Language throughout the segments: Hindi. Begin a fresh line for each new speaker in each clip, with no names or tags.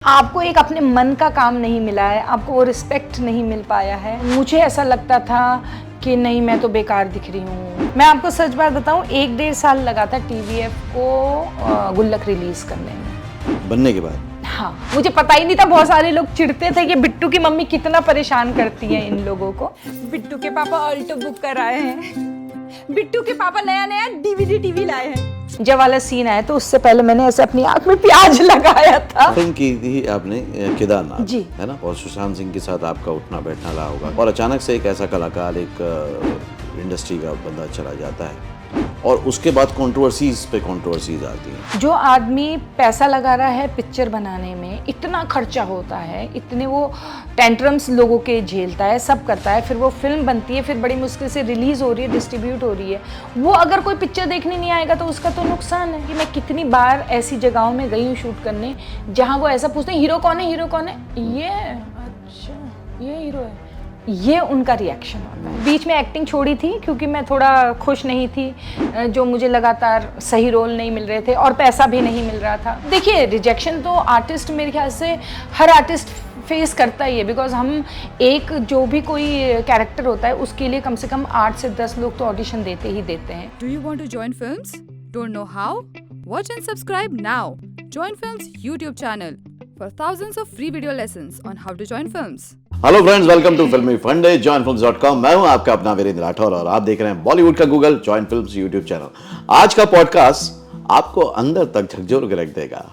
आपको एक अपने मन का काम नहीं मिला है, आपको वो रिस्पेक्ट नहीं मिल पाया है। मुझे ऐसा लगता था कि नहीं, मैं तो बेकार दिख रही हूँ। मैं आपको सच बात बताऊँ, 1-1.5 साल लगा था TVF को गुल्लक रिलीज करने में।
बनने के बाद
हाँ, मुझे पता ही नहीं था। बहुत सारे लोग चिढ़ते थे कि बिट्टू की मम्मी कितना परेशान करती है इन लोगों को। बिट्टू के पापा ऑल्टो बुक कराए हैं, बिट्टू के पापा नया नया DVD टीवी लाए हैं। जब वाला सीन आया तो उससे पहले मैंने ऐसे अपनी आंख में प्याज लगाया था।
फिल्म की थी आपने केदारनाथ,
जी,
है ना, और सुशांत सिंह के साथ आपका उठना बैठना रहा होगा, और अचानक से एक ऐसा कलाकार, एक इंडस्ट्री का बंदा चला जाता है और उसके बाद कंट्रोवर्सीज पे कंट्रोवर्सीज आती हैं।
जो आदमी पैसा लगा रहा है पिक्चर बनाने में, इतना खर्चा होता है, इतने वो टेंट्रम्स लोगों के झेलता है, सब करता है, फिर वो फिल्म बनती है, फिर बड़ी मुश्किल से रिलीज हो रही है, डिस्ट्रीब्यूट हो रही है, वो अगर कोई पिक्चर देखने नहीं आएगा तो उसका तो नुकसान है। कि मैं कितनी बार ऐसी जगहों में गई हूँ शूट करने जहाँ वो ऐसा पूछते हैं, हीरो कौन है, हीरो कौन है, ये अच्छा ये हीरो है, ये उनका रिएक्शन होता है। बीच में एक्टिंग छोड़ी थी क्योंकि मैं थोड़ा खुश नहीं थी, जो मुझे लगातार सही रोल नहीं मिल रहे थे और पैसा भी नहीं मिल रहा था। देखिए, रिजेक्शन तो आर्टिस्ट, मेरे ख्याल से हर आर्टिस्ट फेस करता ही है, बिकॉज हम एक जो भी कोई कैरेक्टर होता है उसके लिए कम से कम 8 से 10 लोग तो ऑडिशन देते ही देते हैं।
Do you want to join films? Don't know how? Watch and subscribe now. Join Films YouTube channel for thousands of free video lessons on how to join films.
Hello friends, welcome to Filmi Funde joinfilms.com। मैं हूं आपका अपना वीरेंद्र राठौर और आप देख रहे हैं बॉलीवुड का Google, join films YouTube channel. आज का पॉडकास्ट आपको अंदर तक झकझोर के रख देगा,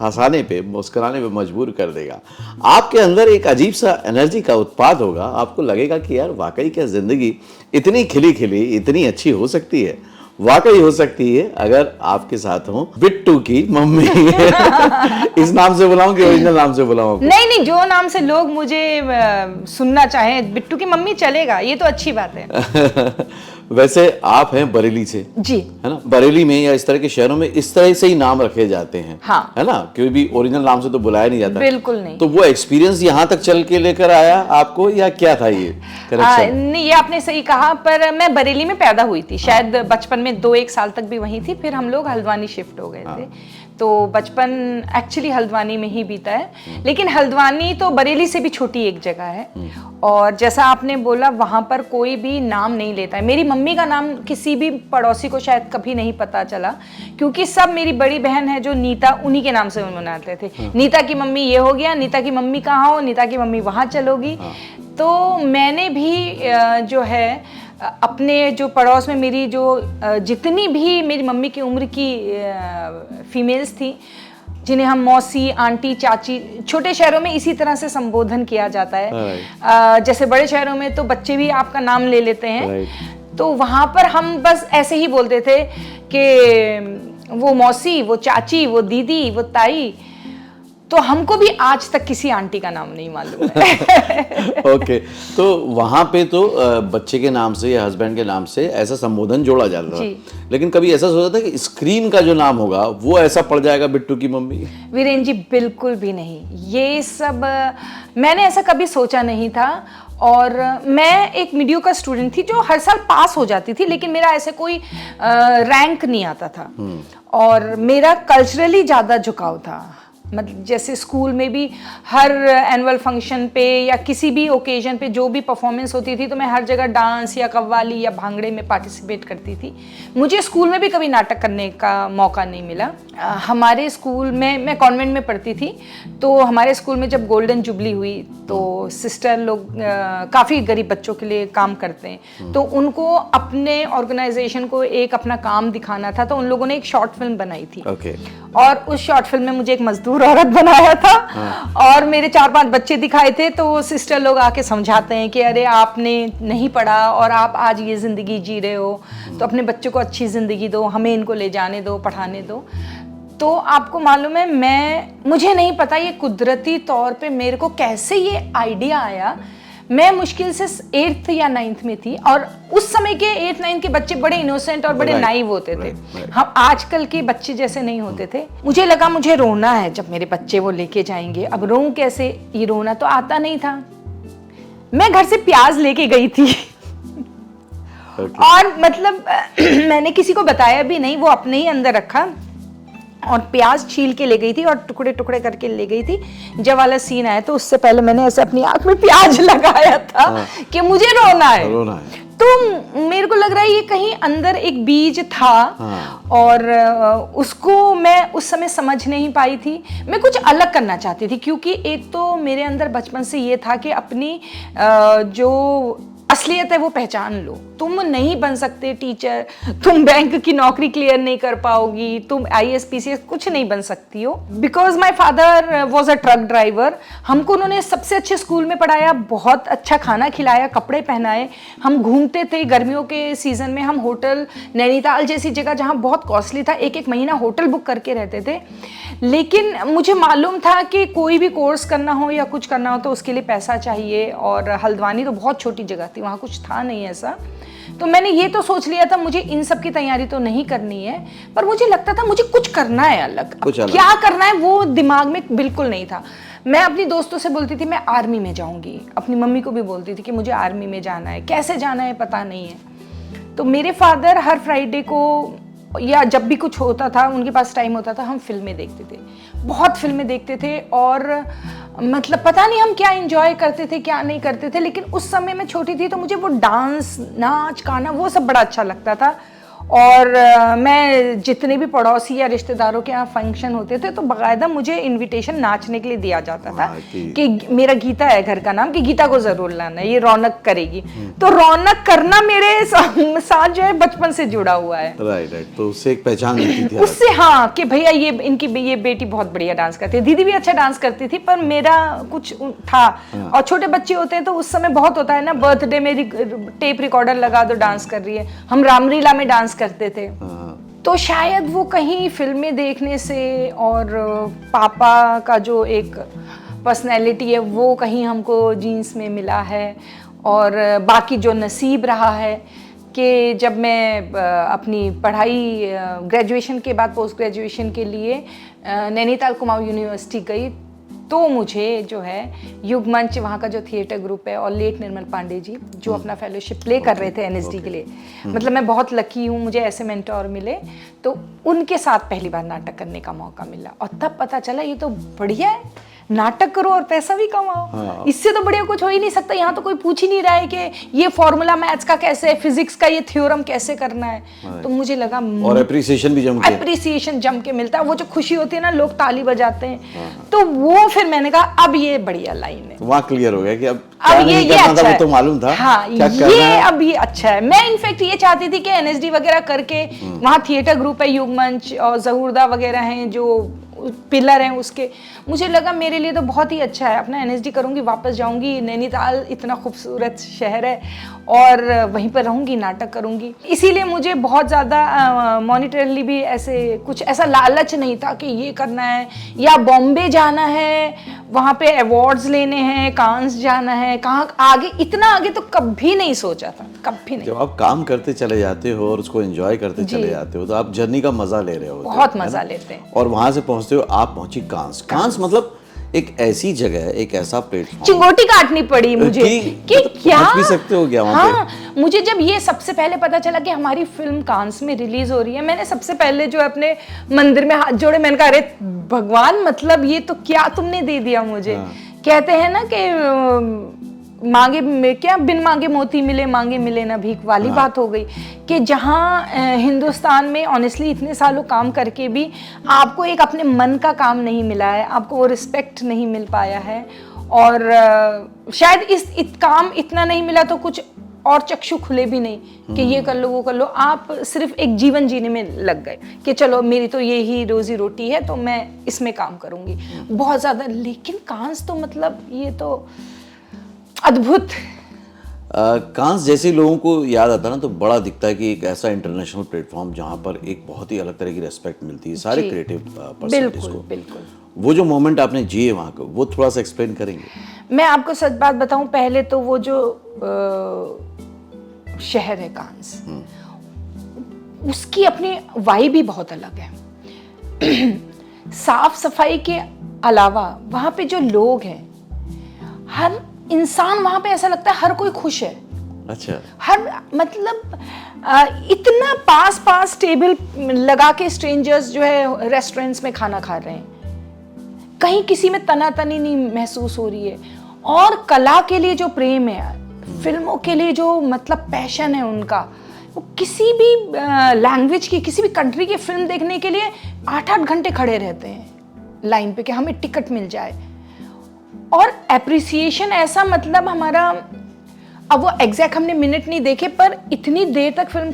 हंसाने पे, मुस्कुराने पे मजबूर कर देगा। आपके अंदर एक अजीब सा एनर्जी का उत्पाद होगा। आपको लगेगा कि यार वाकई क्या जिंदगी इतनी खिली खिली, इतनी अच्छी हो सकती है। वाकई हो सकती है अगर आपके साथ हो बिट्टू की मम्मी। इस नाम से बुलाऊं कि ओरिजिनल नाम से बुलाऊं?
नहीं नहीं, जो नाम से लोग मुझे सुनना चाहें, बिट्टू की मम्मी चलेगा, ये तो अच्छी बात है।
वैसे आप हैं बरेली से,
जी,
है ना? बरेली में या इस तरह के शहरों में इस तरह से ही नाम रखे जाते हैं,
हाँ,
है ना? कोई भी ओरिजिनल नाम से तो बुलाया नहीं जाता।
बिल्कुल नहीं।
तो वो एक्सपीरियंस यहाँ तक चल के लेकर आया आपको, या क्या था ये करेक्शन?
नहीं, ये आपने सही कहा, पर मैं बरेली में पैदा हुई थी। शायद बचपन में 2-1 साल तक भी वहीं थी, फिर हम लोग हल्द्वानी शिफ्ट हो गए थे। तो बचपन एक्चुअली हल्द्वानी में ही बीता है, लेकिन हल्द्वानी तो बरेली से भी छोटी एक जगह है। और जैसा आपने बोला, वहाँ पर कोई भी नाम नहीं लेता है। मेरी मम्मी का नाम किसी भी पड़ोसी को शायद कभी नहीं पता चला, क्योंकि सब, मेरी बड़ी बहन है जो नीता, उन्हीं के नाम से मनाते थे। नीता की मम्मी ये हो गया, नीता की मम्मी कहाँ हो, नीता की मम्मी वहाँ चलोगी। तो मैंने भी जो है अपने जो पड़ोस में मेरी जो जितनी भी मेरी मम्मी की उम्र की फीमेल्स थी, जिन्हें हम मौसी, आंटी, चाची, छोटे शहरों में इसी तरह से संबोधन किया जाता है। जैसे बड़े शहरों में तो बच्चे भी आपका नाम ले लेते हैं, तो वहाँ पर हम बस ऐसे ही बोलते थे कि वो मौसी, वो चाची, वो दीदी, वो ताई। तो हमको भी आज तक किसी आंटी का नाम नहीं मालूम है।
ओके, तो वहाँ पे तो बच्चे के नाम से या हस्बैंड के नाम से ऐसा संबोधन जोड़ा जाता था, लेकिन कभी ऐसा सोचा था कि स्क्रीन का जो नाम होगा वो ऐसा पड़ जाएगा बिट्टू की मम्मी?
वीरेंद्र जी, बिल्कुल भी नहीं। ये सब मैंने ऐसा कभी सोचा नहीं था। और मैं एक मीडियोकर स्टूडेंट थी जो हर साल पास हो जाती थी, लेकिन मेरा ऐसे कोई रैंक नहीं आता था। और मेरा कल्चरली ज़्यादा झुकाव था। मतलब जैसे स्कूल में भी हर एनुअल फंक्शन पे या किसी भी ओकेजन पे जो भी परफॉर्मेंस होती थी, तो मैं हर जगह डांस या कव्वाली या भांगड़े में पार्टिसिपेट करती थी। मुझे स्कूल में भी कभी नाटक करने का मौका नहीं मिला। हमारे स्कूल में, मैं कॉन्वेंट में पढ़ती थी, तो हमारे स्कूल में जब गोल्डन जुबली हुई तो सिस्टर लोग काफ़ी गरीब बच्चों के लिए काम करते हैं, तो उनको अपने ऑर्गेनाइजेशन को एक अपना काम दिखाना था, तो उन लोगों ने एक शॉर्ट फिल्म बनाई थी। और उस शॉर्ट फिल्म में मुझे एक मजदूर औरत बनाया था। और मेरे 4-5 बच्चे दिखाए थे, तो सिस्टर लोग आके समझाते हैं कि अरे आपने नहीं पढ़ा और आप आज ये जिंदगी जी रहे हो, तो अपने बच्चों को अच्छी जिंदगी दो, हमें इनको ले जाने दो, पढ़ाने दो। तो आपको मालूम है, मुझे नहीं पता ये कुदरती तौर पे मेरे को कैसे ये आइडिया आया। मैं मुश्किल से 8th या 9th में थी, और उस समय के 8th 9th के बच्चे बड़े इनोसेंट और बड़े नाइव होते थे। हम आजकल के बच्चे जैसे नहीं होते थे। मुझे लगा मुझे रोना है जब मेरे बच्चे वो लेके जाएंगे। अब रोऊं कैसे, ये रोना तो आता नहीं था। मैं घर से प्याज लेके गई थी। और मतलब मैंने किसी को बताया भी नहीं, वो अपने ही अंदर रखा। और प्याज छील के ले गई थी और टुकड़े टुकड़े करके ले गई थी। जब वाला सीन आया तो उससे पहले मैंने ऐसे अपनी आंख में प्याज लगाया था कि मुझे रोना है। तो मेरे को लग रहा है ये कहीं अंदर एक बीज था और उसको मैं उस समय समझ नहीं पाई थी। मैं कुछ अलग करना चाहती थी क्योंकि एक तो मेरे अंदर बचपन से ये था कि अपनी जो असलियत है वो पहचान लो। तुम नहीं बन सकते टीचर, तुम बैंक की नौकरी क्लियर नहीं कर पाओगी, तुम IAS PCS कुछ नहीं बन सकती हो। Because my father was a truck driver. हमको उन्होंने सबसे अच्छे स्कूल में पढ़ाया, बहुत अच्छा खाना खिलाया, कपड़े पहनाए। हम घूमते थे गर्मियों के सीजन में, हम होटल नैनीताल जैसी जगह जहाँ बहुत कॉस्टली था, एक एक महीना होटल बुक करके रहते थे। लेकिन मुझे मालूम था कि कोई भी कोर्स करना हो या कुछ करना हो तो उसके लिए पैसा चाहिए, और हल्द्वानी तो बहुत छोटी जगह थी, वहाँ कुछ था नहीं ऐसा। तो मैंने ये तो सोच लिया था मुझे इन सब की तैयारी तो नहीं करनी है, पर मुझे लगता था मुझे कुछ करना है अलग। क्या करना है वो दिमाग में बिल्कुल नहीं था। मैं अपनी दोस्तों से बोलती थी मैं आर्मी में जाऊंगी, अपनी मम्मी को भी बोलती थी कि मुझे आर्मी में जाना है, कैसे जाना है पता नहीं है। तो मेरे फादर हर फ्राइडे को या जब भी कुछ होता था, उनके पास टाइम होता था, हम फिल्में देखते थे, बहुत फिल्में देखते थे। और मतलब पता नहीं हम क्या एंजॉय करते थे क्या नहीं करते थे, लेकिन उस समय मैं छोटी थी तो मुझे वो डांस, नाच, गाना वो सब बड़ा अच्छा लगता था। और मैं जितने भी पड़ोसी या रिश्तेदारों के यहाँ फंक्शन होते थे तो बाकायदा मुझे इनविटेशन नाचने के लिए दिया जाता था कि मेरा गीता है घर का नाम, कि गीता को जरूर लाना है, ये रौनक करेगी। तो रौनक करना मेरे साथ जो है बचपन से जुड़ा हुआ है।
राइट। तो उससे एक पहचान मिलती थी
उससे, हाँ, कि भैया ये बेटी बहुत बढ़िया डांस करती है। दीदी भी अच्छा डांस करती थी, पर मेरा कुछ था। और छोटे बच्चे होते हैं तो उस समय बहुत होता है ना, बर्थडे में टेप रिकॉर्डर लगा दो, डांस कर रही है। हम रामलीला में डांस करते थे। तो शायद वो कहीं फिल्में देखने से और पापा का जो एक पर्सनैलिटी है वो कहीं हमको जीन्स में मिला है। और बाकी जो नसीब रहा है कि जब मैं अपनी पढ़ाई ग्रेजुएशन के बाद पोस्ट ग्रेजुएशन के लिए नैनीताल कुमाऊं यूनिवर्सिटी गई, तो मुझे जो है युग मंच, वहाँ का जो थिएटर ग्रुप है, और लेट निर्मल पांडे जी जो अपना फेलोशिप प्ले कर रहे थे NSD के लिए, मतलब मैं बहुत लकी हूँ, मुझे ऐसे मेंटोर मिले। तो उनके साथ पहली बार नाटक करने का मौका मिला और तब पता चला ये तो बढ़िया है, नाटक करो और पैसा भी कमाओ। इससे तो बढ़िया कुछ हो ही नहीं सकता। यहाँ तो कोई पूछ ही नहीं रहा है कि ये फॉर्मूला मैथ्स का कैसे है, फिजिक्स का ये थ्योरम कैसे करना है। तो मुझे लगा, और एप्रिसिएशन जम के मिलता है, वो जो खुशी होती है ना, लोग ताली बजाते हैं। तो वो फिर मैंने कहा अब ये बढ़िया लाइन है।
वहाँ क्लियर हो गया कि अब
ये अच्छा है,
तो मालूम था।
हाँ, ये अब ये अच्छा है। मैं इनफैक्ट ये चाहती थी कि NSD वगैरह करके, वहाँ थिएटर ग्रुप है, युग मंच और जहूरदा वगैरह हैं जो पिलर हैं उसके, मुझे लगा मेरे लिए तो बहुत ही अच्छा है। अपना NSD करूंगी, वापस जाऊंगी, नैनीताल इतना खूबसूरत शहर है और वहीं पर रहूंगी, नाटक करूंगी। इसीलिए मुझे बहुत ज़्यादा मॉनिटरली भी ऐसे कुछ ऐसा लालच नहीं था कि ये करना है या बॉम्बे जाना है, वहाँ पे अवार्ड्स लेने हैं, कांस जाना है, कहाँ आगे, इतना आगे तो कभी नहीं सोचा था, कभी नहीं।
जब आप काम करते चले जाते हो और उसको एंजॉय करते चले जाते हो तो आप जर्नी का मजा ले रहे हो,
बहुत मजा लेते हैं।
और वहां से पहुंचते हो, आप पहुंची कांस। कांस मतलब एक ऐसी जगह है, एक ऐसा प्लेटफॉर्म,
चिंगोटी काटनी पड़ी मुझे कि क्या
पहुंच भी सकते हो क्या वहां पे?
हाँ, मुझे जब ये सबसे पहले पता चला कि हमारी फिल्म कांस में रिलीज हो रही है, मैंने सबसे पहले जो अपने मंदिर में हाथ जोड़े, मैंने कहा अरे भगवान, मतलब ये तो क्या तुमने दे दिया मुझे। कहते हैं ना कि मांगे में क्या, बिन मांगे मोती मिले, मांगे मिले ना भीख वाली बात हो गई। कि जहाँ हिंदुस्तान में ऑनेस्टली इतने सालों काम करके भी आपको एक अपने मन का काम नहीं मिला है, आपको वो रिस्पेक्ट नहीं मिल पाया है, और शायद इस काम इतना नहीं मिला तो कुछ और चक्षु खुले भी नहीं कि ये कर लो वो कर लो। आप सिर्फ एक जीवन जीने में लग गए कि चलो मेरी तो ये ही रोजी रोटी है तो मैं इसमें काम करूंगी बहुत ज़्यादा। लेकिन कांस तो मतलब ये तो अद्भुत।
कांस जैसे लोगों को याद आता ना तो बड़ा दिखता है कि एक ऐसा इंटरनेशनल प्लेटफॉर्म जहाँ पर एक बहुत ही अलग तरह की रेस्पेक्ट मिलती है सारे क्रिएटिव पर्सनालिटीज को।
बिल्कुल।
वो जो मोमेंट आपने जिए वहाँ को, वो थोड़ा सा एक्सप्लेन करेंगे?
मैं आपको सच बात बताऊं, पहले तो वो जो शहर है कांस, उसकी अपनी वाइब भी बहुत अलग है। साफ सफाई के अलावा वहाँ पे जो लोग हैं, हर इंसान वहाँ पे ऐसा लगता है हर कोई खुश है।
अच्छा।
हर मतलब इतना पास पास टेबल लगा के स्ट्रेंजर्स जो है रेस्टोरेंट्स में खाना खा रहे हैं, कहीं किसी में तनातनी नहीं महसूस हो रही है। और कला के लिए जो प्रेम है, फिल्मों के लिए जो मतलब पैशन है उनका, वो किसी भी लैंग्वेज की, किसी भी कंट्री की फिल्म देखने के लिए 8-8 घंटे खड़े रहते हैं लाइन पे कि हमें टिकट मिल जाए। और एप्रिसिएशन ऐसा, मतलब हमारा, अब वो एग्जैक्ट हमने मिनट नहीं देखे, पर इतनी देर तक फिल्म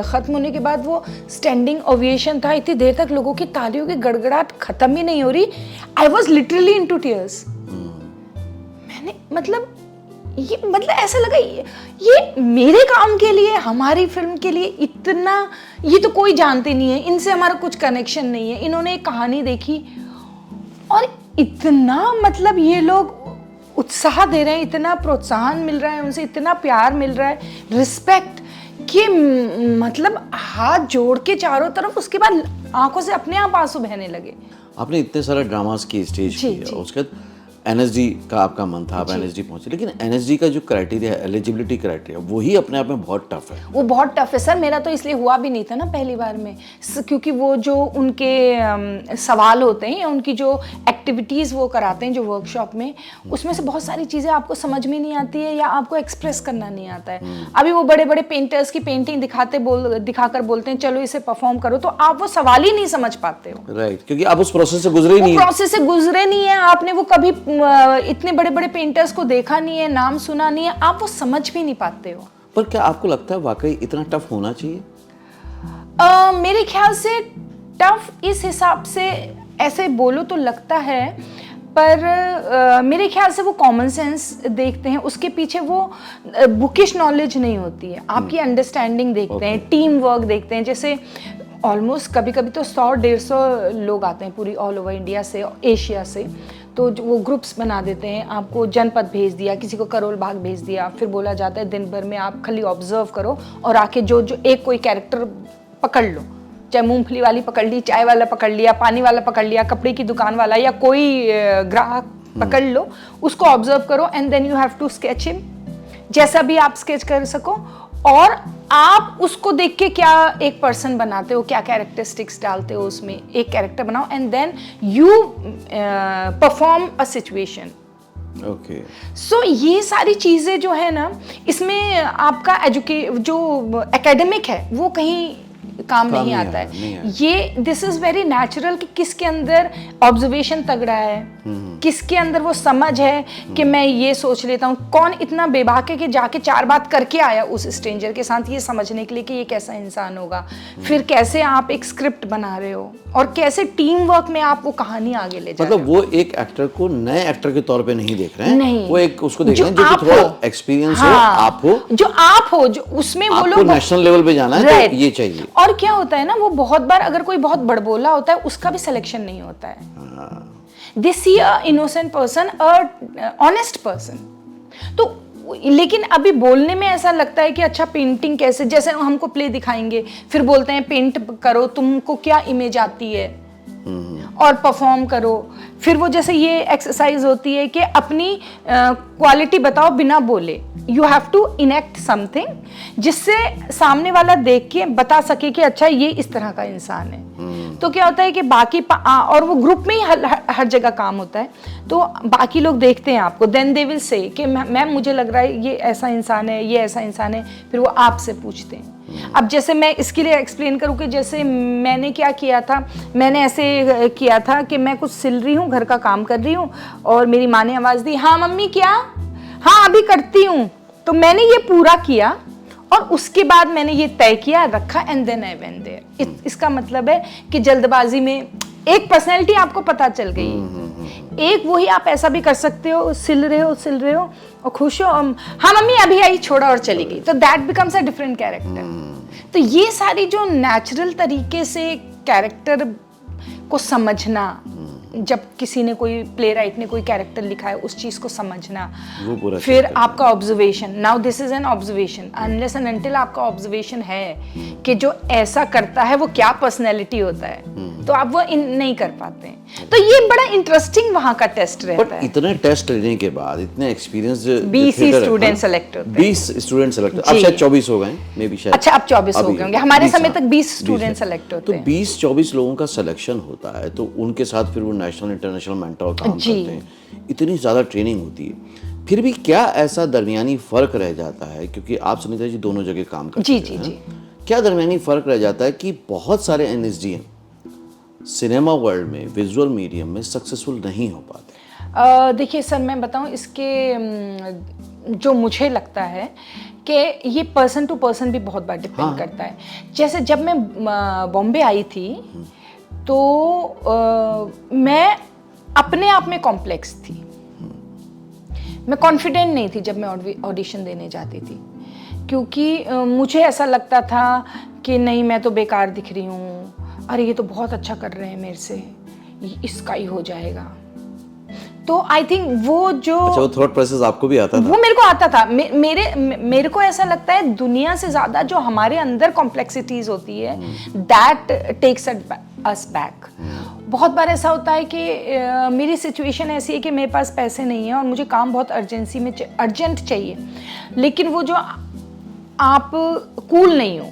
खत्म होने के बाद वो स्टैंडिंग ओवेशन था, इतनी देर तक लोगों की तालियों की गड़गड़ाहट खत्म ही नहीं हो रही। I was literally into tears. मैंने मतलब ये, मतलब ऐसा लगा ये मेरे काम के लिए, हमारी फिल्म के लिए इतना, ये तो कोई जानते नहीं है, इनसे हमारा कुछ कनेक्शन नहीं है। इन्होंने एक कहानी देखी और इतना, मतलब ये लोग उत्साह दे रहे हैं, इतना प्रोत्साहन मिल रहा है उनसे, इतना प्यार मिल रहा है, रिस्पेक्ट, कि मतलब हाथ जोड़ के चारों तरफ, उसके बाद आंखों से अपने आप आंसू बहने लगे।
आपने इतने सारे ड्रामास की स्टेज की, उसके बाद एनएसडी का आपका मन था, आप एनएसडी पहुंचे, लेकिन एनएसडी का जो क्राइटेरिया है, एलिजिबिलिटी क्राइटेरिया, वही अपने आप में बहुत टफ है।
वो बहुत टफ है सर। मेरा तो इसलिए हुआ भी नहीं था ना पहली बार में, क्योंकि वो जो उनके सवाल होते हैं या उनकी जो एक्टिविटीज़ वो कराते हैं जो वर्कशॉप में, उसमें से बहुत सारी चीज़ें आपको समझ में नहीं आती है या आपको एक्सप्रेस करना नहीं आता है। अभी वो बड़े बड़े पेंटर्स की पेंटिंग दिखाकर बोलते हैं चलो इसे परफॉर्म करो, तो आप वो सवाल ही नहीं समझ पाते हो।
राइट, क्योंकि आप उस प्रोसेस से गुजरे ही नहीं,
प्रोसेस से गुजरे नहीं है, आपने वो कभी इतने बड़े बड़े पेंटर्स को देखा नहीं है, नाम सुना नहीं है, आप वो समझ भी नहीं पाते हो।
पर क्या आपको लगता है वाकई इतना टफ होना चाहिए?
मेरे ख्याल से टफ इस हिसाब से, ऐसे बोलो तो लगता है, पर मेरे ख्याल से वो कॉमन सेंस देखते हैं, उसके पीछे वो बुकिश नॉलेज नहीं होती है, आपकी अंडरस्टैंडिंग देखते हैं, टीम वर्क देखते हैं। जैसे ऑलमोस्ट कभी कभी तो 100-150 लोग आते हैं पूरी ऑल ओवर इंडिया से, एशिया से, तो वो ग्रुप्स बना देते हैं। आपको जनपद भेज दिया, किसी को करोल बाग भेज दिया, फिर बोला जाता है दिन भर में आप खाली ऑब्जर्व करो और आके जो एक कोई कैरेक्टर पकड़ लो, चाहे मूंगफली वाली पकड़ ली, चाय वाला पकड़ लिया, पानी वाला पकड़ लिया, कपड़े की दुकान वाला, या कोई ग्राहक पकड़ लो, उसको ऑब्जर्व करो and then you have to sketch him, जैसा भी आप स्केच कर सको, और आप उसको देख के क्या एक पर्सन बनाते हो, क्या कैरेक्टरिस्टिक्स डालते हो उसमें, एक कैरेक्टर बनाओ and then you perform a situation.
Okay,
so ये सारी चीज़ें जो है ना, इसमें आपका जो एकेडमिक है वो कहीं काम नहीं आता है। ये दिस इज वेरी नेचुरल कि किसके अंदर ऑब्जर्वेशन तगड़ा है, किसके अंदर वो समझ है कि मैं ये सोच लेता हूँ, कौन इतना बेबाक है कि जाके 4 बात करके आया उस स्ट्रेंजर के साथ ये समझने के लिए कि ये कैसा इंसान होगा, फिर कैसे आप एक स्क्रिप्ट बना रहे हो और कैसे टीम वर्क में आप वो कहानी आगे ले जा रहे हो।
मतलब वो एक एक्टर को नए एक्टर के तौर पे नहीं देख रहे हैं,
नहीं,
वो एक उसको देख रहे हैं जो थोड़ा एक्सपीरियंस हो, आप हो,
जो आप हो, जो उसमें वो लोग
नेशनल लेवल पे जाना है तो ये चाहिए।
और क्या होता है ना, वो बहुत बार अगर कोई बहुत बड़बोला होता है उसका भी सिलेक्शन नहीं होता है। They see a innocent person, a honest person. तो लेकिन अभी बोलने में ऐसा लगता है कि अच्छा पेंटिंग कैसे, जैसे हमको प्ले दिखाएंगे फिर बोलते हैं पेंट करो, तुमको क्या इमेज आती है और परफॉर्म करो, फिर वो जैसे ये एक्सरसाइज होती है कि अपनी क्वालिटी बताओ बिना बोले, you have to enact something जिससे सामने वाला देख के बता सके कि अच्छा ये इस तरह का इंसान है। तो क्या होता है कि बाकी और वो ग्रुप में ही हर जगह काम होता है, तो बाकी लोग देखते हैं आपको, देन दे विल से कि मैम मुझे लग रहा है ये ऐसा इंसान है, ये ऐसा इंसान है, फिर वो आपसे पूछते हैं। अब जैसे मैं इसके लिए एक्सप्लेन करूँ कि जैसे मैंने क्या किया था, मैंने ऐसे किया था कि मैं कुछ सिल रही हूँ, घर का काम कर रही हूँ, और मेरी माँ ने आवाज़ दी, हाँ मम्मी क्या, हाँ अभी करती हूँ। तो मैंने ये पूरा किया और उसके बाद मैंने ये तय किया, रखा, and then I went there. इसका मतलब है कि जल्दबाजी में एक पर्सनैलिटी आपको पता चल गई, एक वही आप ऐसा भी कर सकते हो, सिल रहे हो और खुश हो, हाँ मम्मी अभी आई, छोड़ा और चली गई, तो that becomes a different character. तो ये सारी जो नेचुरल तरीके से कैरेक्टर को समझना, जब किसी ने कोई प्ले राइट ने कोई कैरेक्टर लिखा है उस चीज को समझना,
वो पूरा
फिर
चीज़
आपका observation, now this is an observation, unless and until आपका ऑब्जर्वेशन है कि जो ऐसा करता है वो क्या पर्सनैलिटी होता है, तो आप वो नहीं कर पाते हैं। तो ये बड़ा इंटरेस्टिंग वहाँ का टेस्ट रहता
बट
है।
इतने टेस्ट लेने के बाद इतने एक्सपीरियंस
20 स्टूडेंट सेलेक्ट होते हैं।
20 स्टूडेंट सेलेक्ट, अब
जी।
शायद 24 हो गए, मे बी शायद।
अच्छा, अब 24 हो
अभी
गए होंगे, हमारे
20,
समय
हाँ,
तक 20
20
स्टूडेंट
है।
सेलेक्ट होते
तो
हैं।
20-24 लोगों का सिलेक्शन होता है, तो उनके साथ फिर वो नेशनल इंटरनेशनल मेंटर काम
जी।
करते हैं, इतनी ज़्यादा ट्रेनिंग होती है, फिर भी क्या ऐसा दरमियानी फ़र्क रह जाता है, क्योंकि आप सुनीता जी दोनों जगह काम करते
जी,
हैं,
जी,
हैं?
जी।
क्या दरमियानी फ़र्क रह जाता है कि बहुत सारे एनएसडीएम सिनेमा वर्ल्ड में, विजुअल मीडियम में सक्सेसफुल नहीं हो पाते?
देखिए सर, मैं बताऊं इसके जो मुझे लगता है कि ये पर्सन टू पर्सन भी बहुत बार डिपेंड करता है। जैसे जब मैं बॉम्बे आई थी तो मैं अपने आप में कॉम्प्लेक्स थी, मैं कॉन्फिडेंट नहीं थी जब मैं ऑडिशन देने जाती थी, क्योंकि मुझे ऐसा लगता था कि नहीं, मैं तो बेकार दिख रही हूँ, अरे ये तो बहुत अच्छा कर रहे हैं मेरे से, इसका ही हो जाएगा। तो आई थिंक वो जो
अच्छा, वो थॉट प्रोसेस आपको भी आता था?
वो मेरे को आता था। मेरे को ऐसा लगता है दुनिया से ज्यादा जो हमारे अंदर कॉम्प्लेक्सिटीज होती है, दैट टेक्स अस बैक। बहुत बार ऐसा होता है कि मेरी सिचुएशन ऐसी है कि मेरे पास पैसे नहीं है और मुझे काम बहुत अर्जेंट चाहिए, लेकिन वो जो आप कूल नहीं हो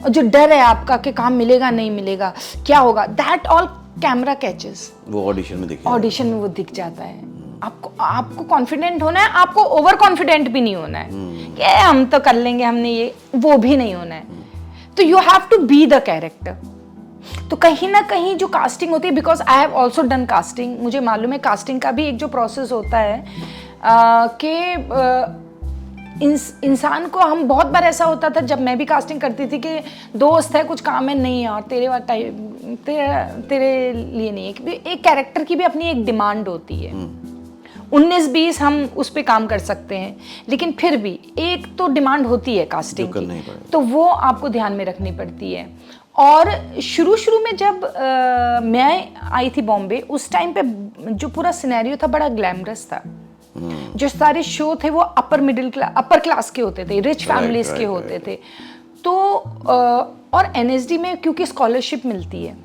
और जो डर है आपका कि काम मिलेगा नहीं मिलेगा, क्या होगा, दैट ऑल कैमरा कैचेस, वो
ऑडिशन में
ऑडिशन में वो दिख जाता है। आपको कॉन्फिडेंट होना है, आपको ओवर कॉन्फिडेंट भी नहीं होना है कि हम तो कर लेंगे, हमने ये वो भी नहीं होना है। तो you have to be the character. तो कहीं ना कहीं जो कास्टिंग होती है, because I have also done casting, मुझे मालूम है कास्टिंग का भी एक जो प्रोसेस होता है कि इंसान को, हम बहुत बार ऐसा होता था जब मैं भी कास्टिंग करती थी कि दोस्त है, कुछ काम है, नहीं यार तेरे लिए नहीं है। एक कैरेक्टर की भी अपनी एक डिमांड होती है, 19-20 हम उस पे काम कर सकते हैं, लेकिन फिर भी एक तो डिमांड होती है कास्टिंग की, तो वो आपको ध्यान में रखनी पड़ती है। और शुरू में जब मैं आई थी बॉम्बे, उस टाइम पे जो पूरा सिनेरियो था बड़ा ग्लैमरस था। जो सारे शो थे वो अपर क्लास के होते थे, रिच फैमिलीज के होते थे। तो और एनएसडी में क्योंकि स्कॉलरशिप मिलती है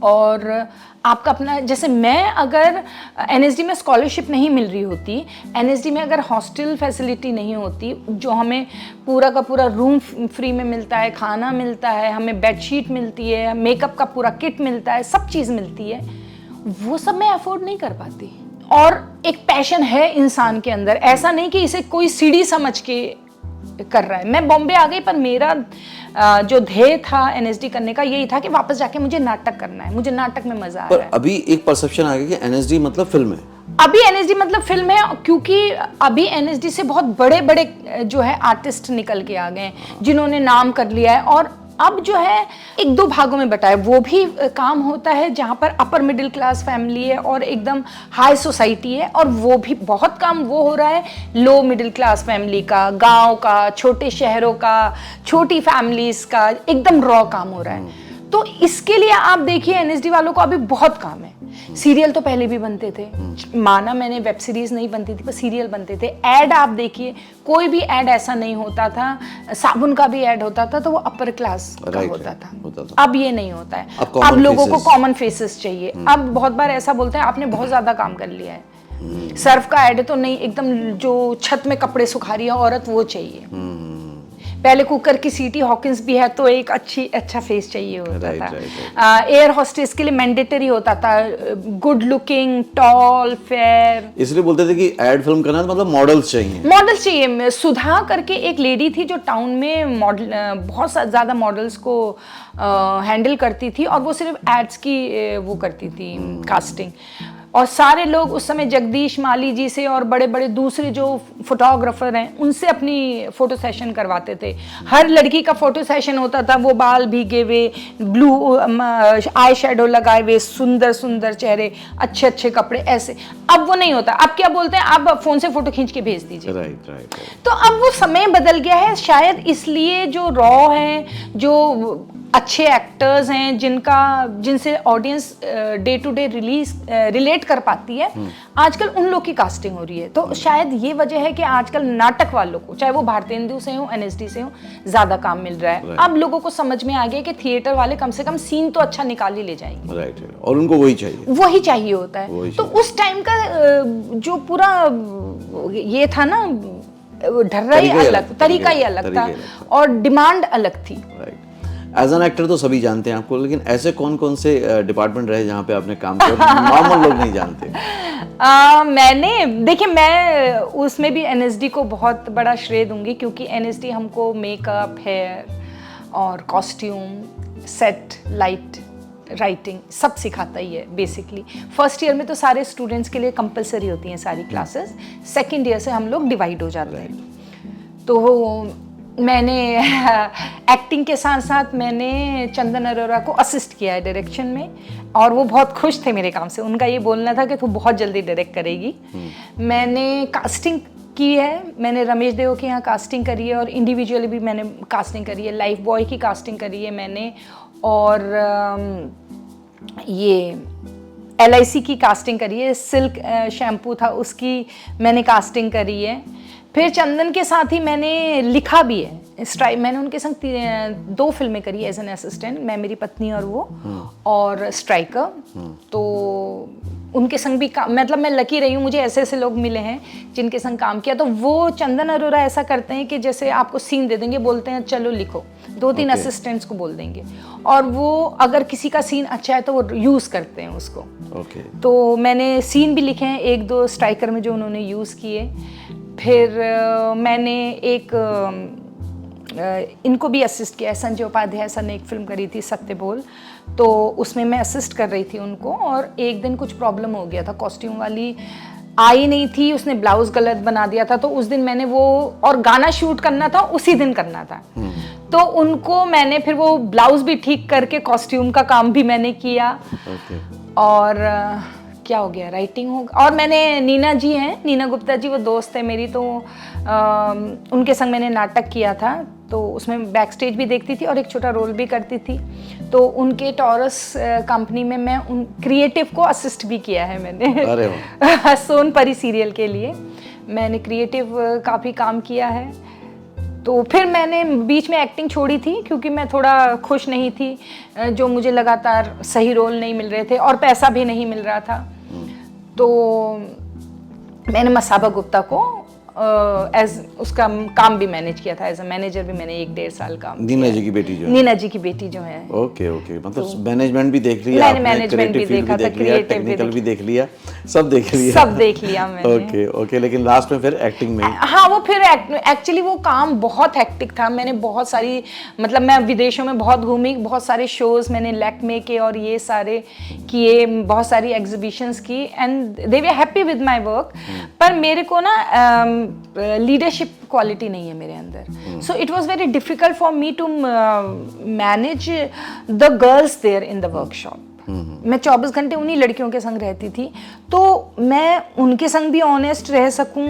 और आपका अपना, जैसे मैं अगर एनएसडी में स्कॉलरशिप नहीं मिल रही होती, एनएसडी में अगर हॉस्टल फैसिलिटी नहीं होती, जो हमें पूरा का पूरा रूम फ्री में मिलता है, खाना मिलता है, हमें बेडशीट मिलती है, मेकअप का पूरा किट मिलता है, सब चीज़ मिलती है, वो सब मैं अफोर्ड नहीं कर पाती। और एक पैशन है इंसान के अंदर, ऐसा नहीं कि इसे कोई सीढ़ी समझ के कर रहा है। मैं बॉम्बे आ गई, पर मेरा जो ध्येय था एनएसडी करने का यही था कि वापस जाके मुझे नाटक करना है, मुझे नाटक में मजा आ रहा है।
अभी एक परसेप्शन आ गया कि एनएसडी मतलब फिल्म है।
अभी एनएसडी मतलब फिल्म है, क्योंकि अभी एनएसडी से बहुत बड़े बड़े जो है आर्टिस्ट निकल के आ गए हैं, जिन्होंने नाम कर लिया है। और अब जो है 1-2 भागों में बटा है, वो भी काम होता है जहाँ पर अपर मिडिल क्लास फैमिली है और एकदम हाई सोसाइटी है, और वो भी बहुत काम वो हो रहा है लो मिडिल क्लास फैमिली का, गांव का, छोटे शहरों का, छोटी फैमिलीज का, एकदम रॉ काम हो रहा है। तो इसके लिए आप देखिए एनएसडी वालों को अभी बहुत काम है। सीरियल तो पहले भी बनते थे, माना मैंने वेब सीरीज नहीं बनती थी, पर सीरियल बनते थे। ऐड आप देखिए, कोई भी ऐड ऐसा नहीं होता था, साबुन का भी ऐड होता था तो वो अपर क्लास का होता था। अब ये नहीं होता है, अब लोगों को कॉमन फेसेस चाहिए। अब बहुत बार ऐसा बोलते हैं आपने बहुत ज्यादा काम कर लिया है, सर्फ का ऐड है तो नहीं, एकदम जो छत में कपड़े सुखा रही है औरत वो चाहिए। पहले कुकर की सीटी हॉकिंस भी है तो एक अच्छा फेस चाहिए होता था। एयर होस्टेस के लिए मैंडेटरी होता था गुड लुकिंग, टॉल, फेयर।
इसलिए बोलते थे कि एड फिल्म करना मतलब मॉडल्स चाहिए।
मॉडल्स चाहिए। सुधा करके एक लेडी थी जो टाउन में मॉडल, बहुत ज़्यादा मॉडल्स को हैंडल करती थी, और वो सिर्फ एड्स की वो करती थी कास्टिंग। और सारे लोग उस समय जगदीश माली जी से और बड़े बड़े दूसरे जो फोटोग्राफर हैं उनसे अपनी फोटो सेशन करवाते थे। हर लड़की का फोटो सेशन होता था, वो बाल भीगे हुए, ब्लू आई शेडो लगाए हुए, सुंदर सुंदर चेहरे, अच्छे अच्छे कपड़े, ऐसे। अब वो नहीं होता। अब क्या बोलते हैं, आप फोन से फोटो खींच के भेज दीजिए।
राइट।
तो अब वो समय बदल गया है, शायद इसलिए जो रॉ है, जो अच्छे एक्टर्स हैं जिनसे audience day to day relate कर पाती है, आजकल उन लोग की कास्टिंग हो रही है। तो शायद ये वजह है कि आजकल नाटक वालों को, चाहे वो भारतेंदु से हो, NSD से हो, ज्यादा काम मिल रहा है। अब लोगों को समझ में आ गया कि थिएटर वाले कम से कम सीन तो अच्छा निकाल ही ले जाएंगे।
राइट, और उनको वही चाहिए
होता है। तो उस टाइम का जो पूरा ये था ना, ढर्रा ही अलग, तरीका ही अलग था और डिमांड अलग थी।
राइट। एज एन एक्टर तो सभी जानते हैं आपको, लेकिन ऐसे कौन कौन से डिपार्टमेंट रहे जहाँ पे आपने काम किया नॉर्मल लोग नहीं जानते?
मैं उसमें भी NSD को बहुत बड़ा श्रेय दूंगी, क्योंकि NSD हमको मेकअप, हेयर और कॉस्ट्यूम, सेट, लाइट, राइटिंग सब सिखाता ही है बेसिकली। फर्स्ट ईयर में तो सारे स्टूडेंट्स के लिए कंपलसरी होती हैं सारी क्लासेस, सेकेंड ईयर से हम लोग डिवाइड हो जाते हैं। तो मैंने एक्टिंग के साथ साथ मैंने चंदन अरोरा को असिस्ट किया है डायरेक्शन में, और वो बहुत खुश थे मेरे काम से। उनका ये बोलना था कि तू बहुत जल्दी डायरेक्ट करेगी। मैंने कास्टिंग की है, मैंने रमेश देव के यहाँ कास्टिंग करी है, और इंडिविजुअली भी मैंने कास्टिंग करी है। लाइफ बॉय की कास्टिंग करी है मैंने, और ये LIC की कास्टिंग करी है। सिल्क शैम्पू था, उसकी मैंने कास्टिंग करी है। फिर चंदन के साथ ही मैंने लिखा भी है। मैंने उनके संग 2 फिल्में करी एज एन असिस्टेंट, मैं, मेरी पत्नी और वो, और स्ट्राइकर। तो उनके संग भी मतलब मैं लकी रही हूँ, मुझे ऐसे ऐसे लोग मिले हैं जिनके संग काम किया। तो वो चंदन अरोरा ऐसा करते हैं कि जैसे आपको सीन दे देंगे, बोलते हैं चलो लिखो, 2-3 असिस्टेंट्स को बोल देंगे, और वो अगर किसी का सीन अच्छा है तो वो यूज़ करते हैं उसको। तो मैंने सीन भी लिखे हैं 1-2 स्ट्राइकर में जो उन्होंने यूज़ किए। फिर मैंने इनको भी असिस्ट किया है। संजय उपाध्याय सर ने एक फिल्म करी थी सत्य बोल, तो उसमें मैं असिस्ट कर रही थी उनको। और एक दिन कुछ प्रॉब्लम हो गया था, कॉस्ट्यूम वाली आई नहीं थी, उसने ब्लाउज गलत बना दिया था। तो उस दिन मैंने वो, और गाना शूट करना था उसी दिन करना था, तो उनको मैंने फिर वो ब्लाउज भी ठीक करके कॉस्ट्यूम का काम भी मैंने किया। और क्या हो गया, राइटिंग हो। और मैंने नीना जी हैं, नीना गुप्ता जी, वो दोस्त है मेरी, तो उनके संग मैंने नाटक किया था। तो उसमें बैक स्टेज भी देखती थी और एक छोटा रोल भी करती थी। तो उनके टॉरस कंपनी में मैं उन क्रिएटिव को असिस्ट भी किया है मैंने।
अरे वाह।
सोनपरी सीरियल के लिए मैंने क्रिएटिव काफ़ी काम किया है। तो फिर मैंने बीच में एक्टिंग छोड़ी थी, क्योंकि मैं थोड़ा खुश नहीं थी, जो मुझे लगातार सही रोल नहीं मिल रहे थे और पैसा भी नहीं मिल रहा था। तो मैंने मसाबा गुप्ता को एज उसका काम भी मैनेज किया था, एज अ मैनेजर भी मैंने 1-1.5 साल काम।
नीना जी की बेटी जो है?
नीना जी की बेटी जो है।
ओके, मतलब मैनेजमेंट भी देख लिया आपने,
मैनेजमेंट भी देखा था,
टेक्निकल भी देख लिया, सब देख लिया मैंने। ओके, लेकिन लास्ट में फिर एक्टिंग में?
हाँ, वो फिर एक्चुअली वो काम बहुत हेक्टिक था। मैंने बहुत सारी, मतलब मैं विदेशों में बहुत घूमी, बहुत सारे शोज मैंने लैक्मे के और ये सारे किए, बहुत सारी एग्जीबिशंस की, and they were happy with my work. पर मेरे को ना लीडरशिप क्वालिटी नहीं है मेरे अंदर, so it was very difficult for me to manage the girls there in the workshop. मैं 24 घंटे उन्हीं लड़कियों के संग रहती थी, तो मैं उनके संग भी ऑनेस्ट रह सकूं,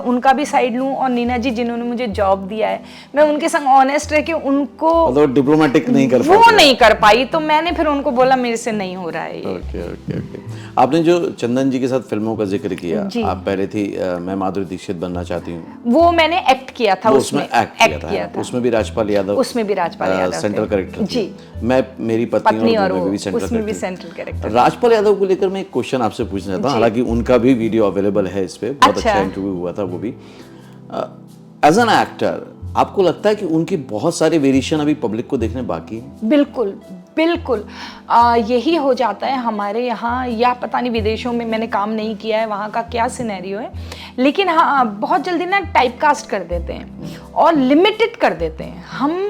उनका भी साइड लूं, और नीना जी जिन्होंने मुझे जॉब दिया है, मैं उनके संग ऑनेस्ट रह के उनको,
मतलब डिप्लोमेटिक नहीं कर
पाई, वो नहीं कर पाई। तो मैंने फिर उनको बोला मेरे से नहीं हो रहा है ये।
ओके। आपने जो चंदन जी के साथ फिल्मों का जिक्र किया, आप पहले थी मैं माधुरी दीक्षित बनना चाहती हूँ,
वो मैंने एक्ट किया था,
उसमें एक्ट किया था। उसमें भी राजपाल यादव सेंट्रल कैरेक्टर जी। मैं, मेरी पत्नी और वो भी सेंट्रल कैरेक्टर। राजपाल यादव को लेकर मैं एक क्वेश्चन आपसे पूछना था, हालांकि उनका भी वीडियो अवेलेबल है इस पे, बहुत अच्छा इंटरव्यू हुआ था वो भी। एज एन एक्टर आपको लगता है कि उनकी बहुत सारे वेरिएशन अभी पब्लिक को देखने बाकी है?
बिल्कुल। यही हो जाता है हमारे यहाँ, या पता नहीं विदेशों में, मैंने काम नहीं किया है वहाँ का क्या सिनेरियो है, लेकिन हाँ बहुत जल्दी ना टाइपकास्ट कर देते हैं और लिमिटेड कर देते हैं। हम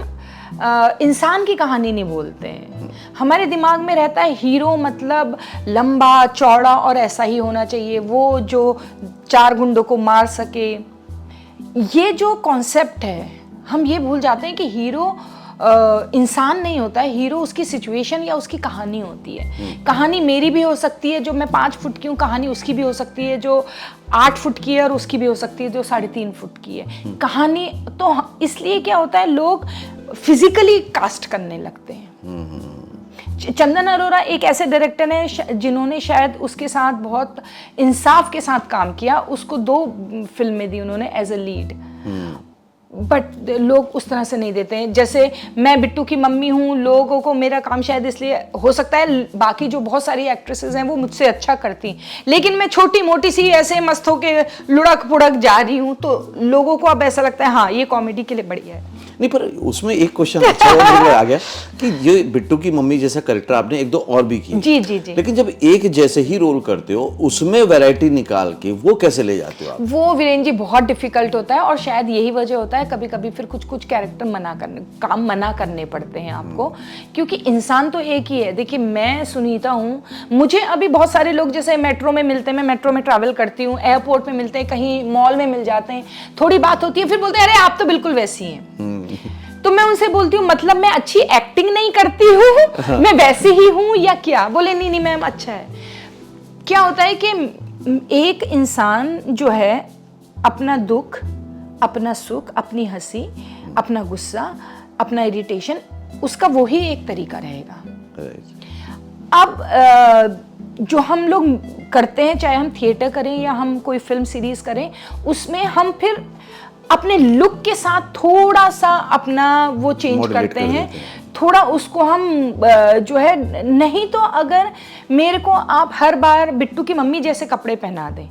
इंसान की कहानी नहीं बोलते हैं। हमारे दिमाग में रहता है हीरो मतलब लंबा चौड़ा और ऐसा ही होना चाहिए, वो जो 4 गुंडों को मार सके। ये जो कॉन्सेप्ट है, हम ये भूल जाते हैं कि हीरो इंसान नहीं होता है, हीरो उसकी सिचुएशन या उसकी कहानी होती है। कहानी मेरी भी हो सकती है, जो मैं 5 फुट की हूँ, कहानी उसकी भी हो सकती है जो 8 फुट की है, और उसकी भी हो सकती है जो 3.5 फुट की है। कहानी तो इसलिए क्या होता है, लोग फिजिकली कास्ट करने लगते हैं। चंदन अरोरा एक ऐसे डायरेक्टर हैं जिन्होंने शायद उसके साथ बहुत इंसाफ के साथ काम किया, उसको 2 फिल्में दी उन्होंने एज अ लीड, बट लोग उस तरह से नहीं देते हैं। जैसे मैं बिट्टू की मम्मी हूँ, लोगों को मेरा काम शायद इसलिए हो सकता है, बाकी जो बहुत सारी एक्ट्रेसेस हैं वो मुझसे अच्छा करती, लेकिन मैं छोटी मोटी सी ऐसे मस्त होके लुढ़क पुढ़क जा रही हूँ, तो लोगों को अब ऐसा लगता है हाँ ये कॉमेडी के लिए बढ़िया है।
नहीं, पर उसमें एक क्वेश्चन अच्छा आ गया कि ये बिट्टू की मम्मी जैसा कैरेक्टर आपने 1-2 और भी की,
जी जी जी,
लेकिन जब एक जैसे ही रोल करते हो उसमें वैरायटी निकाल के वो कैसे ले जाते हो आप?
वो वीरेन जी बहुत डिफिकल्ट होता है, और शायद यही वजह होता है कभी कभी फिर कुछ कुछ कैरेक्टर मना करने पड़ते हैं आपको, क्योंकि इंसान तो एक ही है। देखिए मैं सुनीता हूँ, मुझे अभी बहुत सारे लोग जैसे मेट्रो में मिलते हैं, मैं मेट्रो में ट्रैवल करती हूँ, एयरपोर्ट में मिलते हैं, कहीं मॉल में मिल जाते हैं, थोड़ी बात होती है, फिर बोलते हैं अरे आप तो बिल्कुल वैसी हैं। तो मैं उनसे बोलती हूँ मतलब मैं अच्छी एक्टिंग नहीं करती हूँ, मैं वैसी ही हूँ या क्या? बोले नहीं नहीं मैम अच्छा है। क्या होता है कि एक इंसान जो है अपना दुख, अपना सुख, अपनी हंसी, अपना गुस्सा, अपना इरिटेशन, उसका वही एक तरीका रहेगा। अब जो हम लोग करते हैं, चाहे हम थिएटर करें या हम कोई फिल्म सीरीज करें, उसमें हम फिर अपने लुक के साथ थोड़ा सा अपना वो चेंज करते हैं, थोड़ा उसको हम जो है, नहीं तो अगर मेरे को आप हर बार बिट्टू की मम्मी जैसे कपड़े पहना दें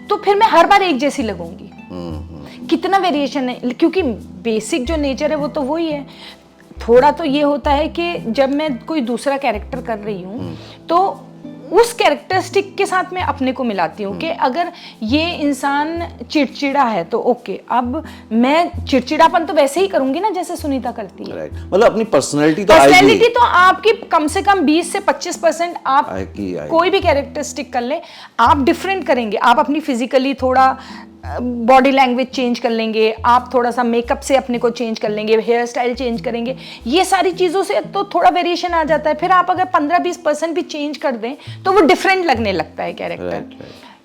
तो फिर मैं हर बार एक जैसी लगूंगी। कितना वेरिएशन है, क्योंकि बेसिक जो नेचर है वो तो वही है। थोड़ा तो ये होता है कि जब मैं कोई दूसरा कैरेक्टर कर रही हूँ तो उस कैरेक्टरिस्टिक के साथ मैं अपने को मिलाती हूँ कि अगर ये इंसान चिड़चिड़ा है तो ओके, अब मैं चिड़चिड़ापन तो वैसे ही करूंगी ना जैसे सुनीता करती है।
राइट, मतलब अपनी पर्सनैलिटी तो आएगी।
पर्सनैलिटी तो आपकी कम से कम 20 से 25% आप
आएगी।
कोई भी कैरेक्टरिस्टिक कर ले, आप डिफरेंट करेंगे। आप अपनी फिजिकली थोड़ा बॉडी लैंग्वेज चेंज कर लेंगे, आप थोड़ा सा मेकअप से अपने को चेंज कर लेंगे, हेयर स्टाइल चेंज करेंगे, ये सारी चीज़ों से तो थोड़ा वेरिएशन आ जाता है। फिर आप अगर 15-20% भी चेंज कर दें तो वो डिफरेंट लगने लगता है कैरेक्टर।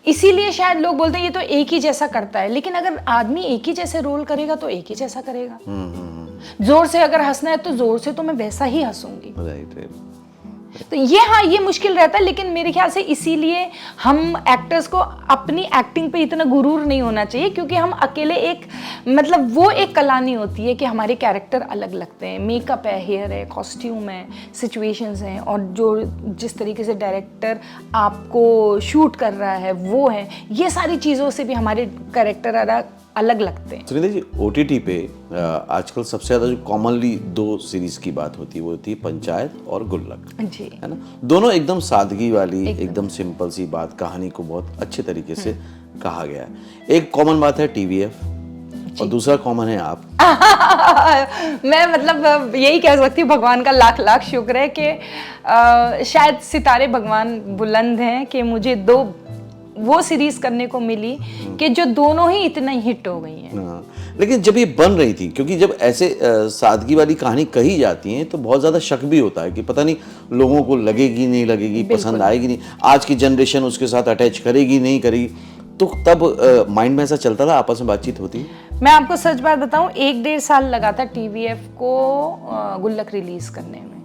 इसीलिए शायद लोग बोलते हैं ये तो एक ही जैसा करता है, लेकिन अगर आदमी एक ही जैसे रोल करेगा तो एक ही जैसा करेगा। जोर से अगर हंसना है तो जोर से तो मैं वैसा ही हंसूंगी। तो ये मुश्किल रहता है, लेकिन मेरे ख्याल से इसीलिए हम एक्टर्स को अपनी एक्टिंग पे इतना गुरूर नहीं होना चाहिए, क्योंकि हम अकेले एक मतलब वो एक कला नहीं होती है कि हमारे कैरेक्टर अलग लगते हैं। मेकअप है, हेयर है, कॉस्ट्यूम है, सिचुएशंस हैं, और जो जिस तरीके से डायरेक्टर आपको शूट कर रहा है वो है, ये सारी चीज़ों से भी हमारे कैरेक्टर अलग लगते हैं।
सुनीता जी, OTT पे आजकल सबसे ज़्यादा जो कॉमनली 2 सीरीज की बात होती है वो होती है पंचायत और गुल्लक,
जी,
है ना। दोनों एकदम सादगी वाली, एकदम सिंपल सी बात, कहानी को बहुत अच्छे तरीके से कहा गया है। एक कॉमन बात है TVF और दूसरा कॉमन है आप।
मैं मतलब यही कह सकती हूँ, भगवान का लाख लाख शुक्र है कि शायद सितारे भगवान बुलंद हैं कि मुझे 2 वो सीरीज करने को मिली कि जो दोनों ही इतना हिट हो गई हैं।
लेकिन जब ये बन रही थी, क्योंकि जब ऐसे सादगी वाली कहानी कही जाती है तो बहुत ज़्यादा शक भी होता है कि पता नहीं लोगों को लगेगी नहीं लगेगी, पसंद आएगी नहीं, आज की जनरेशन उसके साथ अटैच करेगी नहीं करेगी। तो तब माइंड में ऐसा चलता था, आपस में बातचीत होती?
मैं आपको सच बात बताऊं, 1-1.5 साल लगा था TVF को गुल्लक रिलीज करने में,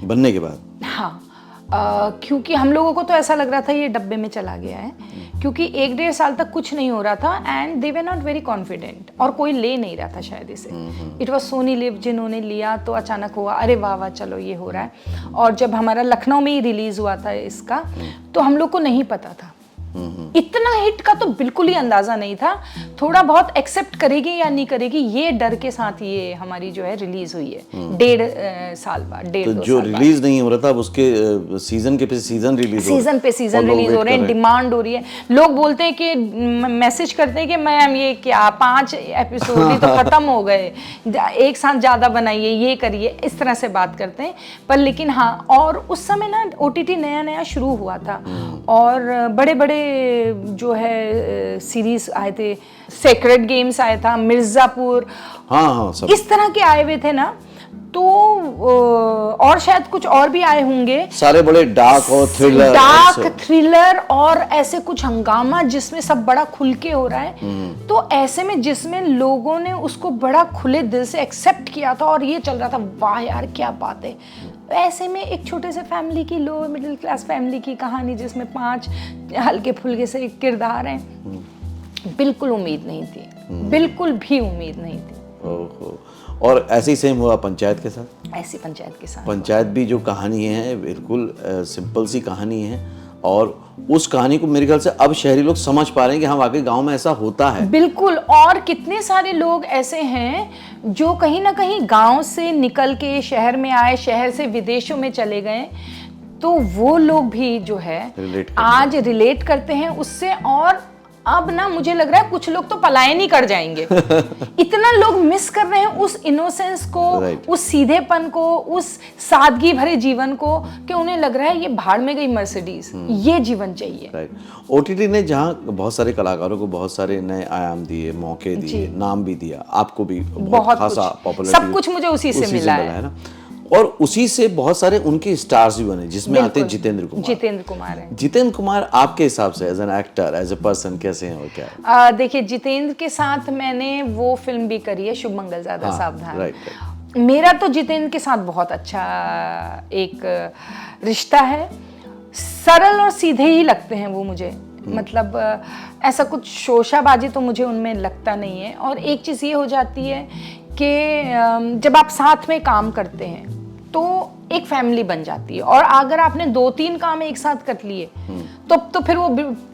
बनने के बाद।
हाँ, क्योंकि हम लोगों को तो ऐसा लग रहा था ये डब्बे में चला गया है, क्योंकि 1-1.5 साल तक कुछ नहीं हो रहा था and they were not very confident, और कोई ले नहीं रहा था शायद इसे। इट वॉज सोनी लिव जिन्होंने लिया, तो अचानक हुआ अरे वाह वाह चलो ये हो रहा है। और जब हमारा लखनऊ में ही रिलीज हुआ था इसका, तो हम लोग को नहीं पता था, इतना हिट का तो बिल्कुल ही अंदाजा नहीं था। थोड़ा बहुत एक्सेप्ट करेगी या नहीं करेगी ये डर के साथ ये हमारी जो है रिलीज हुई है 1.5 साल बाद, 1.5-2
तो जो रिलीज नहीं हो रहा था उसके सीजन के पे सीजन रिलीज
हो रहे हैं, डिमांड हो रही है। लोग बोलते हैं कि मैसेज करते हैं कि मैम ये क्या 5 एपिसोड ही तो खत्म हो गए, एक साथ ज्यादा बनाइए, ये करिए, इस तरह से बात करते हैं। पर लेकिन हाँ, और उस समय ना OTT नया नया शुरू हुआ था और बड़े बड़े जो है सीरीज आए थे, सेक्रेड गेम्स आया था, मिर्जापुर,
हाँ सब
इस तरह के आए हुए थे ना। तो और शायद कुछ और भी आए होंगे,
सारे बड़े डार्क और थ्रिलर,
डार्क थ्रिलर और ऐसे कुछ हंगामा जिसमें सब बड़ा खुल के हो रहा है। तो ऐसे में जिसमें लोगों ने उसको बड़ा खुले दिल से एक्सेप्ट किया था और ये चल रहा था, वाह यार क्या बात है। ऐसे में एक छोटे से फैमिली की, लोअर मिडिल क्लास फैमिली की कहानी जिसमें 5 हल्के फुल्के से किरदार हैं, बिल्कुल उम्मीद नहीं थी, बिल्कुल भी उम्मीद नहीं थी।
ओहो। और ऐसे ही सेम हुआ पंचायत के साथ।
ऐसी पंचायत के साथ
पंचायत भी जो कहानी है बिल्कुल सिंपल सी कहानी है, और उस कहानी को मेरे ख्याल से अब शहरी लोग समझ पा रहे हैं कि हाँ वाकई गांव में ऐसा होता है।
बिल्कुल। और कितने सारे लोग ऐसे हैं जो कहीं ना कहीं गांव से निकल के शहर में आए, शहर से विदेशों में चले गए, तो वो लोग भी जो है आज रिलेट करते हैं उससे। और अब ना मुझे लग रहा है कुछ लोग तो पलायन ही कर जाएंगे। इतना लोग मिस कर रहे हैं उस इनोसेंस को, उस सीधेपन को, उस सादगी भरे जीवन को, कि उन्हें लग रहा है ये भाड़ में गई मर्सिडीज, ये जीवन चाहिए।
राइट। ओटीटी ने जहाँ बहुत सारे कलाकारों को बहुत सारे नए आयाम दिए, मौके दिए, नाम भी दिया, आपको भी बहुत खासा पॉपुलैरिटी,
सब कुछ मुझे उसी से मिला है
ना। और उसी से बहुत सारे उनके स्टार्स भी बने, जिसमें आते हैं जितेंद्र कुमार।
जितेंद्र कुमार है।
जितेंद्र कुमार आपके हिसाब से as an actor, as a person कैसे हैं और क्या है?
देखिए, जितेंद्र के साथ मैंने वो फिल्म भी करी है, शुभ मंगल ज़्यादा सावधान।
राइट।
मेरा तो जितेंद्र के साथ बहुत अच्छा एक रिश्ता है। सरल और सीधे ही लगते हैं वो मुझे, मतलब ऐसा कुछ शोशाबाजी तो मुझे उनमें लगता नहीं है। और एक चीज़ ये हो जाती है कि जब आप साथ में काम करते हैं तो एक फैमिली बन जाती है, और अगर आपने 2-3 काम एक साथ कर लिए तो फिर वो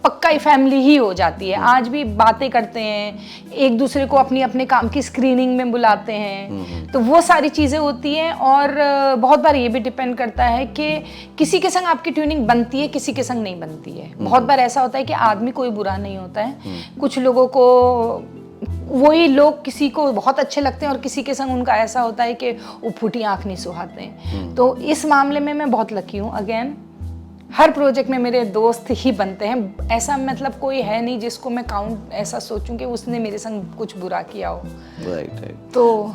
पक्का ही फैमिली ही हो जाती है। आज भी बातें करते हैं, एक दूसरे को अपनी अपने काम की स्क्रीनिंग में बुलाते हैं, तो वो सारी चीज़ें होती हैं। और बहुत बार ये भी डिपेंड करता है कि किसी के संग आपकी ट्यूनिंग बनती है, किसी के संग नहीं बनती है। बहुत बार ऐसा होता है कि आदमी कोई बुरा नहीं होता है, कुछ लोगों को वही लोग किसी को बहुत अच्छे लगते हैं और किसी के संग उनका ऐसा होता है कि वो फूटी आंख नहीं सुहाते हैं। तो इस मामले में मैं बहुत लकी हूँ। अगेन, हर प्रोजेक्ट में मेरे दोस्त ही बनते हैं, ऐसा मतलब कोई है नहीं जिसको मैं काउंट ऐसा सोचूं कि उसने मेरे संग कुछ बुरा किया हो।
राइट।
तो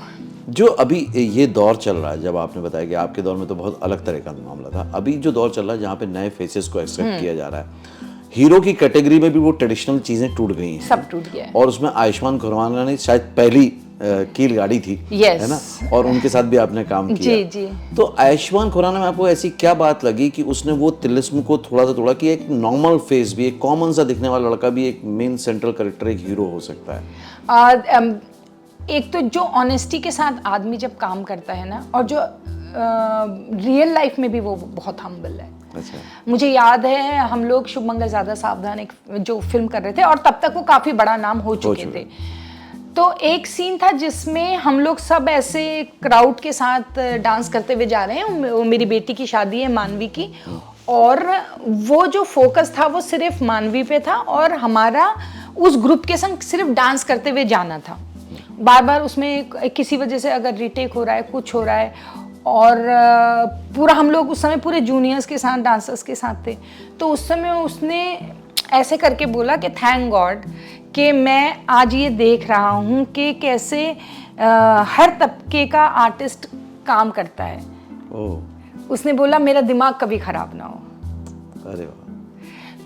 जो अभी ये दौर चल रहा है, जब आपने बताया कि आपके दौर में तो बहुत अलग तरह का मामला था, अभी जो दौर चल रहा है जहाँ पे नए फेसेस को एक्सेप्ट किया जा रहा है, हीरो की कैटेगरी में भी वो ट्रेडिशनल चीजें टूट गई हैं,
सब टूट गया है।
और उसमें आयुष्मान खुराना ने शायद पहली कील गाड़ी थी, है ना, और उनके साथ भी आपने काम किया।
जी जी।
तो आयुष्मान खुराना में आपको ऐसी क्या बात लगी कि उसने वो तिलिस्म को थोड़ा सा तोड़ा कि एक नॉर्मल फेस भी, एक कॉमन सा दिखने वाला लड़का भी एक मेन सेंट्रल कैरेक्टर, एक हीरो हो सकता है?
एक तो जो ऑनेस्टी के साथ आदमी जब काम करता है ना, और जो रियल लाइफ में भी वो बहुत हम्बल है।
अच्छा।
मुझे याद है हम लोग शुभ मंगल ज़्यादा सावधान एक जो फिल्म कर रहे थे, और तब तक वो काफ़ी बड़ा नाम हो चुके थे। तो एक सीन था जिसमें हम लोग सब ऐसे क्राउड के साथ डांस करते हुए जा रहे हैं, मेरी बेटी की शादी है मानवी की, और वो जो फोकस था वो सिर्फ मानवी पे था, और हमारा उस ग्रुप के संग सिर्फ डांस करते हुए जाना था। बार बार उसमें किसी वजह से अगर रीटेक हो रहा है, कुछ हो रहा है, और पूरा हम लोग उस समय पूरे जूनियर्स के साथ, डांसर्स के साथ थे। तो उस समय उसने ऐसे करके बोला कि थैंक गॉड कि मैं आज ये देख रहा हूँ कि कैसे हर तबके का आर्टिस्ट काम करता है। उसने बोला मेरा दिमाग कभी खराब ना हो।
अरे वाह।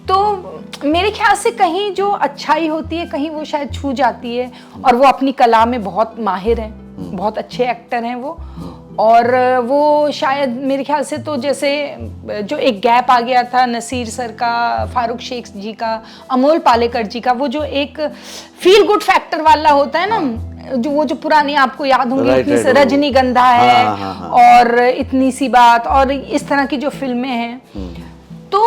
तो मेरे ख्याल से कहीं जो अच्छाई होती है कहीं वो शायद छू जाती है, और वो अपनी कला में बहुत माहिर हैं, बहुत अच्छे एक्टर हैं वो। और वो शायद मेरे ख्याल से तो जैसे जो एक गैप आ गया था नसीर सर का, फारूक शेख जी का, अमोल पालेकर जी का, वो जो एक फील गुड फैक्टर वाला होता है ना, जो वो जो पुरानी आपको याद होंगी, इतनी सी रजनीगंधा है, और इतनी सी बात, और इस तरह की जो फिल्में हैं, तो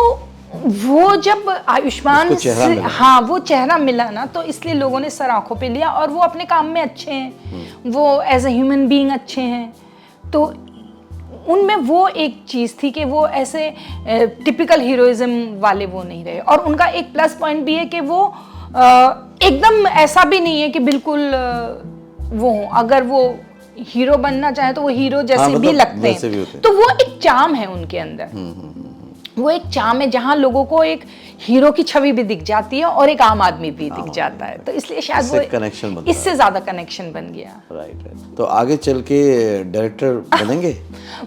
वो जब आयुष्मान से हाँ वो चेहरा मिला ना, तो इसलिए लोगों ने सर आंखों पे लिया। और वो अपने काम में अच्छे हैं, वो एज ए ह्यूमन बीइंग अच्छे हैं, तो उनमें वो एक चीज़ थी कि वो ऐसे टिपिकल हीरोइज्म वाले वो नहीं रहे। और उनका एक प्लस पॉइंट भी है कि वो एकदम ऐसा भी नहीं है कि बिल्कुल वो हो, अगर वो हीरो बनना चाहे तो वो हीरो जैसे भी लगते हैं। तो वो एक चार्म है उनके अंदर, वो एक चार्म है जहाँ लोगों को एक हीरो की छवि भी दिख जाती है और एक आम आदमी भी दिख जाता है, तो इसलिए शायद
इससे
वो
connection बनता
इससे ज्यादा कनेक्शन बन गया।
राइट। तो आगे चल के डायरेक्टर बनेंगे?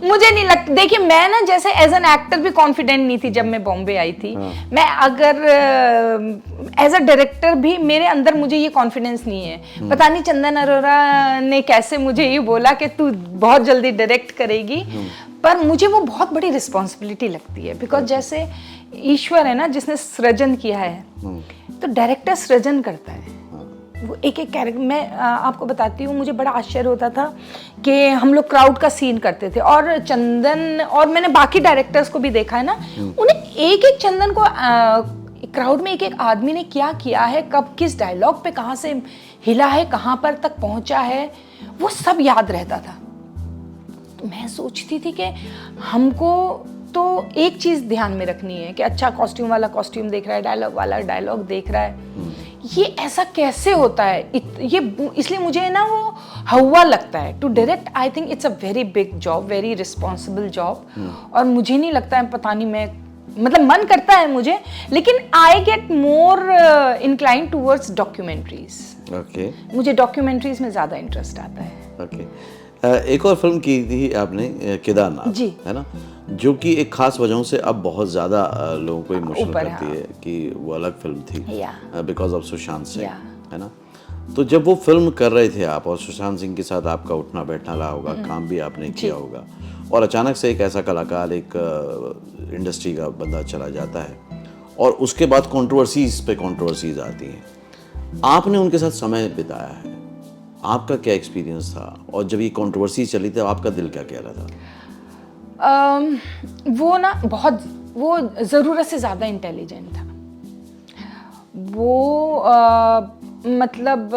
मुझे नहीं लगता, देखिए मैं ना जैसे एज एन एक्टर भी कॉन्फिडेंट नहीं थी जब मैं बॉम्बे आई थी। मैं अगर एज अ डायरेक्टर भी मेरे अंदर मुझे ये कॉन्फिडेंस नहीं है। पता नहीं चंदन अरोरा ने कैसे मुझे ये बोला कि तू बहुत जल्दी डायरेक्ट करेगी, पर मुझे वो बहुत बड़ी रिस्पॉन्सिबिलिटी लगती है। बिकॉज जैसे ईश्वर है ना जिसने सृजन किया है, तो डायरेक्टर सृजन करता है। वो एक एक कैरेक्टर, मैं आपको बताती हूँ, मुझे बड़ा आश्चर्य होता था कि हम लोग क्राउड का सीन करते थे और चंदन, और मैंने बाकी डायरेक्टर्स को भी देखा है ना, उन्हें एक एक चंदन को क्राउड में एक एक आदमी ने क्या किया है, कब किस डायलॉग पे कहाँ से हिला है, कहाँ पर तक पहुँचा है, वो सब याद रहता था। तो मैं सोचती थी कि हमको तो एक चीज़ ध्यान में रखनी है कि अच्छा कॉस्ट्यूम वाला कॉस्ट्यूम देख रहा है, डायलॉग वाला डायलॉग देख रहा है, ये ऐसा कैसे होता है। ये इसलिए मुझे ना वो हवा लगता है to direct. I think it's a very big job, very responsible job. और मुझे नहीं लगता है, पता नहीं, मैं मतलब मन करता है मुझे, लेकिन I get more inclined towards documentaries.
Okay,
मुझे डॉक्यूमेंट्रीज में ज़्यादा इंटरेस्ट आता है।
ओके। एक और फिल्म की थी आपने, केदारनाथ,
जी,
है ना, जो कि एक खास वजहों से अब बहुत ज़्यादा लोगों को इमोशनल
ऊपर,
करती है कि वो अलग फिल्म थी, बिकॉज ऑफ सुशांत सिंह, है ना। तो जब वो फिल्म कर रहे थे आप, और सुशांत सिंह के साथ आपका उठना बैठना रहा होगा, काम भी आपने किया होगा, और अचानक से एक ऐसा कलाकार, एक इंडस्ट्री का बंदा चला जाता है, और उसके बाद कंट्रोवर्सीज पे कंट्रोवर्सीज आती हैं। आपने उनके साथ समय बिताया है, आपका क्या एक्सपीरियंस था, और जब ये कंट्रोवर्सी चली थी आपका दिल क्या कह रहा था?
वो ना बहुत, वो ज़रूरत से ज़्यादा इंटेलिजेंट था। वो मतलब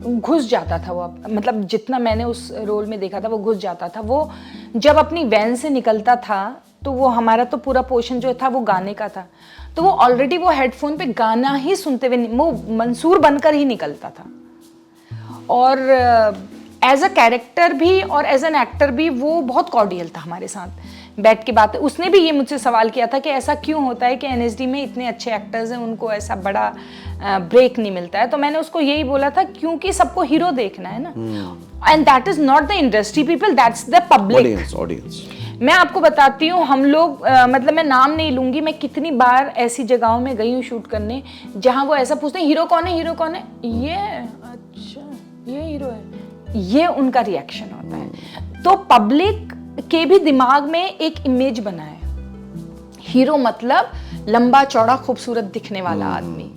घुस जाता था वो, मतलब जितना मैंने उस रोल में देखा था वो घुस जाता था। वो जब अपनी वैन से निकलता था तो वो हमारा तो पूरा पोर्शन जो था वो गाने का था, तो वो ऑलरेडी वो हेडफोन पे गाना ही सुनते हुए वो मंसूर बनकर ही निकलता था। और एज अ कैरेक्टर भी और एज एन एक्टर भी वो बहुत कॉर्डियल था हमारे साथ बैठ के बात। उसने भी ये मुझसे सवाल किया था कि ऐसा क्यों होता है कि एनएसडी में इतने अच्छे एक्टर्स हैं, उनको ऐसा बड़ा ब्रेक नहीं मिलता है। तो मैंने उसको यही बोला था, क्योंकि सबको हीरो देखना है ना, and that is not the industry people, that's the public,
audience.
मैं आपको बताती हूँ, हम लोग मतलब मैं नाम नहीं लूंगी, मैं कितनी बार ऐसी जगहों में गई हूँ शूट करने जहाँ वो ऐसा पूछते हैं, हीरो कौन है, हीरो कौन है, ये अच्छा ये हीरो है, ये उनका रिएक्शन होता है। तो पब्लिक के भी दिमाग में एक इमेज बना है, हीरो मतलब लंबा चौड़ा खूबसूरत दिखने वाला आदमी,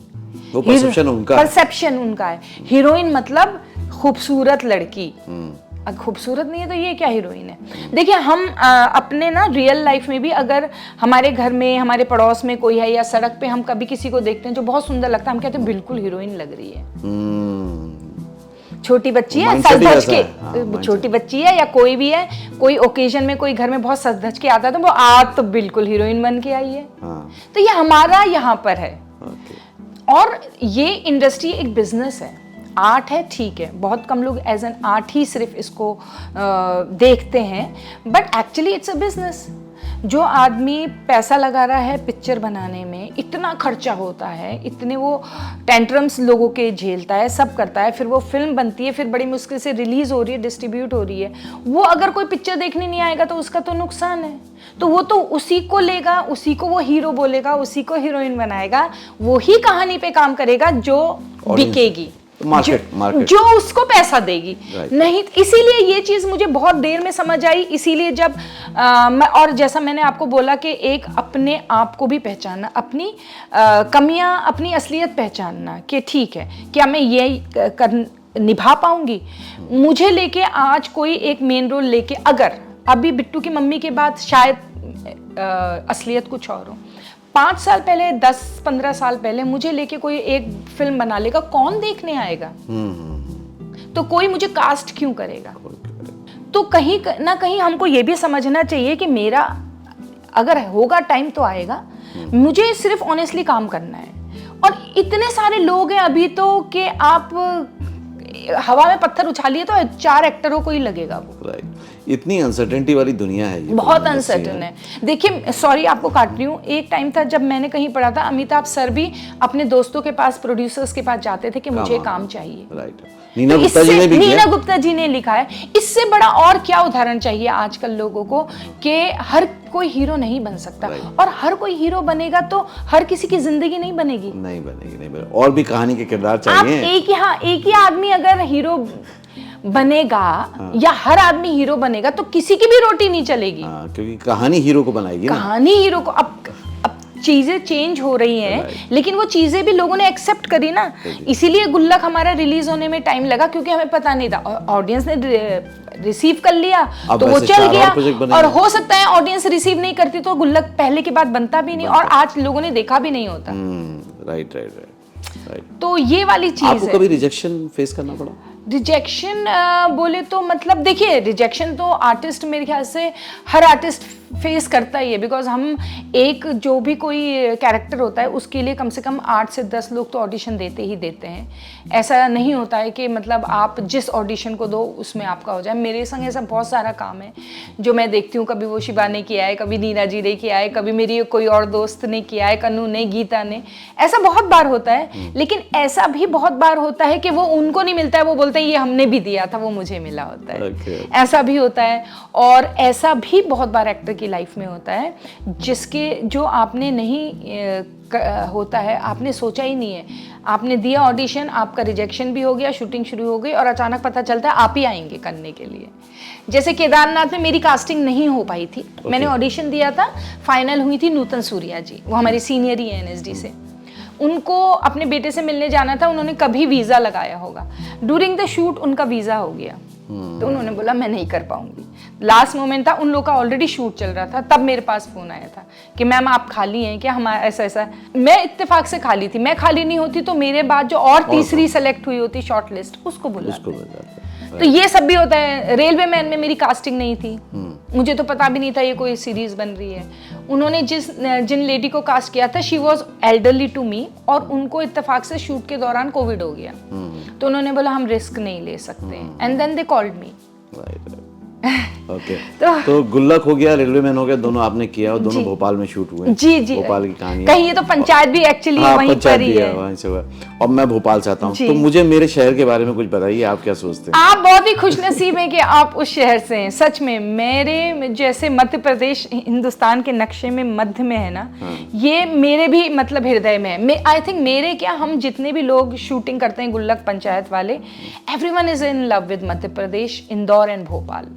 वो परसेप्शन
उनका है। हीरोइन मतलब खूबसूरत लड़की, अगर खूबसूरत नहीं है तो ये क्या हीरोइन है। देखिए हम अपने ना रियल लाइफ में भी, अगर हमारे घर में, हमारे पड़ोस में कोई है या सड़क पे हम कभी किसी को देखते हैं जो बहुत सुंदर लगता है, हम कहते हैं बिल्कुल हीरोइन लग रही है। छोटी बच्ची है सज धज के, छोटी बच्ची है या कोई भी है, कोई ओकेजन में कोई घर में बहुत सज धज के आता है तो वो आज तो बिल्कुल हीरोइन बन के आई है। तो ये हमारा यहाँ पर है। और ये इंडस्ट्री एक बिजनेस है, आर्ट है, ठीक है, बहुत कम लोग एज एन आर्ट ही सिर्फ इसको देखते हैं, but actually it's a business. जो आदमी पैसा लगा रहा है पिक्चर बनाने में, इतना खर्चा होता है, इतने वो टेंट्रम्स लोगों के झेलता है, सब करता है, फिर वो फिल्म बनती है, फिर बड़ी मुश्किल से रिलीज हो रही है, डिस्ट्रीब्यूट हो रही है, वो अगर कोई पिक्चर देखने नहीं आएगा तो उसका तो नुकसान है। तो वो तो उसी को लेगा, उसी को वो हीरो बोलेगा, उसी को हीरोइन बनाएगा, वो ही कहानी पे काम करेगा जो बिकेगी,
मार्केट
जो उसको पैसा देगी। नहीं, इसीलिए ये चीज मुझे बहुत देर में समझ आई। इसीलिए जब और जैसा मैंने आपको बोला कि एक अपने आप को भी पहचानना, अपनी कमियां, अपनी असलियत पहचानना कि ठीक है क्या मैं ये निभा पाऊंगी। मुझे लेके आज कोई एक मेन रोल लेके, अगर अभी बिट्टू की मम्मी के बाद शायद असलियत कुछ और हो, 5 साल पहले, 10-15 साल पहले मुझे लेके कोई एक फिल्म बना लेगा, कौन देखने आएगा? तो कोई मुझे कास्ट क्यों करेगा? तो कहीं ना कहीं हमको ये भी समझना चाहिए कि मेरा अगर होगा टाइम तो आएगा, मुझे सिर्फ ऑनेस्टली काम करना है। और इतने सारे लोग हैं अभी तो कि आप हवा में पत्थर उछालिए तो 4 एक्टरों को ही लगेगा वो।
राइट, इतनी अनसर्टेनिटी वाली दुनिया है ये,
बहुत अनसर्टन है। देखिए, सॉरी आपको काट रही हूँ, एक टाइम था जब मैंने कहीं पढ़ा था अमिताभ सर भी अपने दोस्तों के पास, प्रोड्यूसर्स के पास जाते थे कि मुझे काम चाहिए।
राइट, नीना गुप्ता जी ने भी किया।
नीना गुप्ता जी ने लिखा है। इससे बड़ा और क्या उदाहरण चाहिए आजकल लोगों को कि हर कोई हीरो नहीं बन सकता, और हर कोई हीरो बनेगा तो हर किसी की जिंदगी नहीं बनेगी,
नहीं बनेगी, और भी कहानी के किरदार
आप
चाहिए।
एक ही आदमी अगर हीरो बनेगा या हर आदमी हीरो बनेगा तो किसी की भी रोटी नहीं चलेगी।
क्योंकि कहानी हीरो को बनाएगी ना।
कहानी हीरो को। अब चीजें चेंज हो रही हैं, लेकिन वो चीजें भी लोगों ने एक्सेप्ट करी ना। इसीलिए गुल्लक हमारा रिलीज होने में टाइम लगा, क्योंकि हमें पता नहीं था, ऑडियंस ने रिसीव कर लिया तो वो चल गया। और हो सकता है ऑडियंस रिसीव नहीं करती तो गुल्लक पहले के बाद बनता भी नहीं, और आज लोगों ने देखा भी नहीं होता।
Right right right.
तो ये वाली चीज है।
आपको कभी रिजेक्शन फेस करना पड़ा?
रिजेक्शन बोले तो मतलब देखिए, रिजेक्शन तो आर्टिस्ट मेरे ख्याल से हर आर्टिस्ट फेस करता ही है, बिकॉज हम एक जो भी कोई कैरेक्टर होता है उसके लिए कम से कम 8 से 10 लोग तो ऑडिशन देते ही देते हैं। ऐसा नहीं होता है कि मतलब आप जिस ऑडिशन को दो उसमें आपका हो जाए। मेरे संग ऐसा बहुत सारा काम है जो मैं देखती हूँ, कभी वो शिवा ने किया है, कभी नीना जी ने किया है, कभी मेरी कोई और दोस्त ने किया है, कन्नू ने, गीता ने, ऐसा बहुत बार होता है। लेकिन ऐसा भी बहुत बार होता है कि वो उनको नहीं मिलता है, वो बोलते हैं ये हमने भी दिया था, वो मुझे मिला होता है। ऐसा भी होता है, और ऐसा भी बहुत बार एक्टर की लाइफ में होता है जिसके जो आपने नहीं होता है, आपने सोचा ही नहीं है, आपने दिया ऑडिशन, आपका रिजेक्शन भी हो गया, शूटिंग शुरू हो गई और अचानक पता चलता है आप ही आएंगे करने के लिए। जैसे केदारनाथ में मेरी कास्टिंग नहीं हो पाई थी, मैंने ऑडिशन दिया था, फाइनल हुई थी नूतन सूर्या जी, वो हमारी सीनियर ही है एनएसडी से। उनको अपने बेटे से मिलने जाना था, उन्होंने कभी वीज़ा लगाया होगा, ड्यूरिंग द शूट उनका वीज़ा हो गया, तो उन्होंने बोला मैं नहीं कर पाऊंगी। लास्ट मोमेंट था, उन लोगों का ऑलरेडी शूट चल रहा था, तब मेरे पास फोन आया था कि मैम आप खाली हैं क्या, हमारा ऐसा ऐसा। मैं इत्तेफाक से खाली थी, मैं खाली नहीं होती तो मेरे बाद जो और तीसरी सेलेक्ट हुई होती शॉर्ट लिस्ट, उसको बुलाते। तो ये सब भी होता है। रेलवे मैन में मेरी कास्टिंग नहीं थी, मुझे तो पता भी नहीं था ये कोई सीरीज बन रही है। उन्होंने जिन लेडी को कास्ट किया था, she was elderly to me, और उनको इत्तेफाक से शूट के दौरान कोविड हो गया, तो उन्होंने बोला हम रिस्क नहीं ले सकते, and then they called me.
Okay, तो गुल्लक हो गया, रेलवे मैन हो गया, दोनों आपने किया और दोनों भोपाल में शूट हुए।
जी जी,
भोपाल की कहानी
कहीं ये तो पंचायत भी एक्चुअली वहीं पर ही है,
वहीं से हुआ। और मैं भोपाल से आता हूँ, तो मुझे मेरे शहर के बारे में कुछ बताइए, आप क्या सोचते हैं?
आप बहुत ही खुशनसीब हैं कि आप उस शहर से हैं। सच में मेरे जैसे मध्य प्रदेश हिंदुस्तान के नक्शे में मध्य में है ना, ये मेरे भी मतलब हृदय में है। आई थिंक मेरे क्या, हम जितने भी लोग शूटिंग करते हैं गुल्लक पंचायत वाले, everyone is in love with Madhya Pradesh, Indore and Bhopal.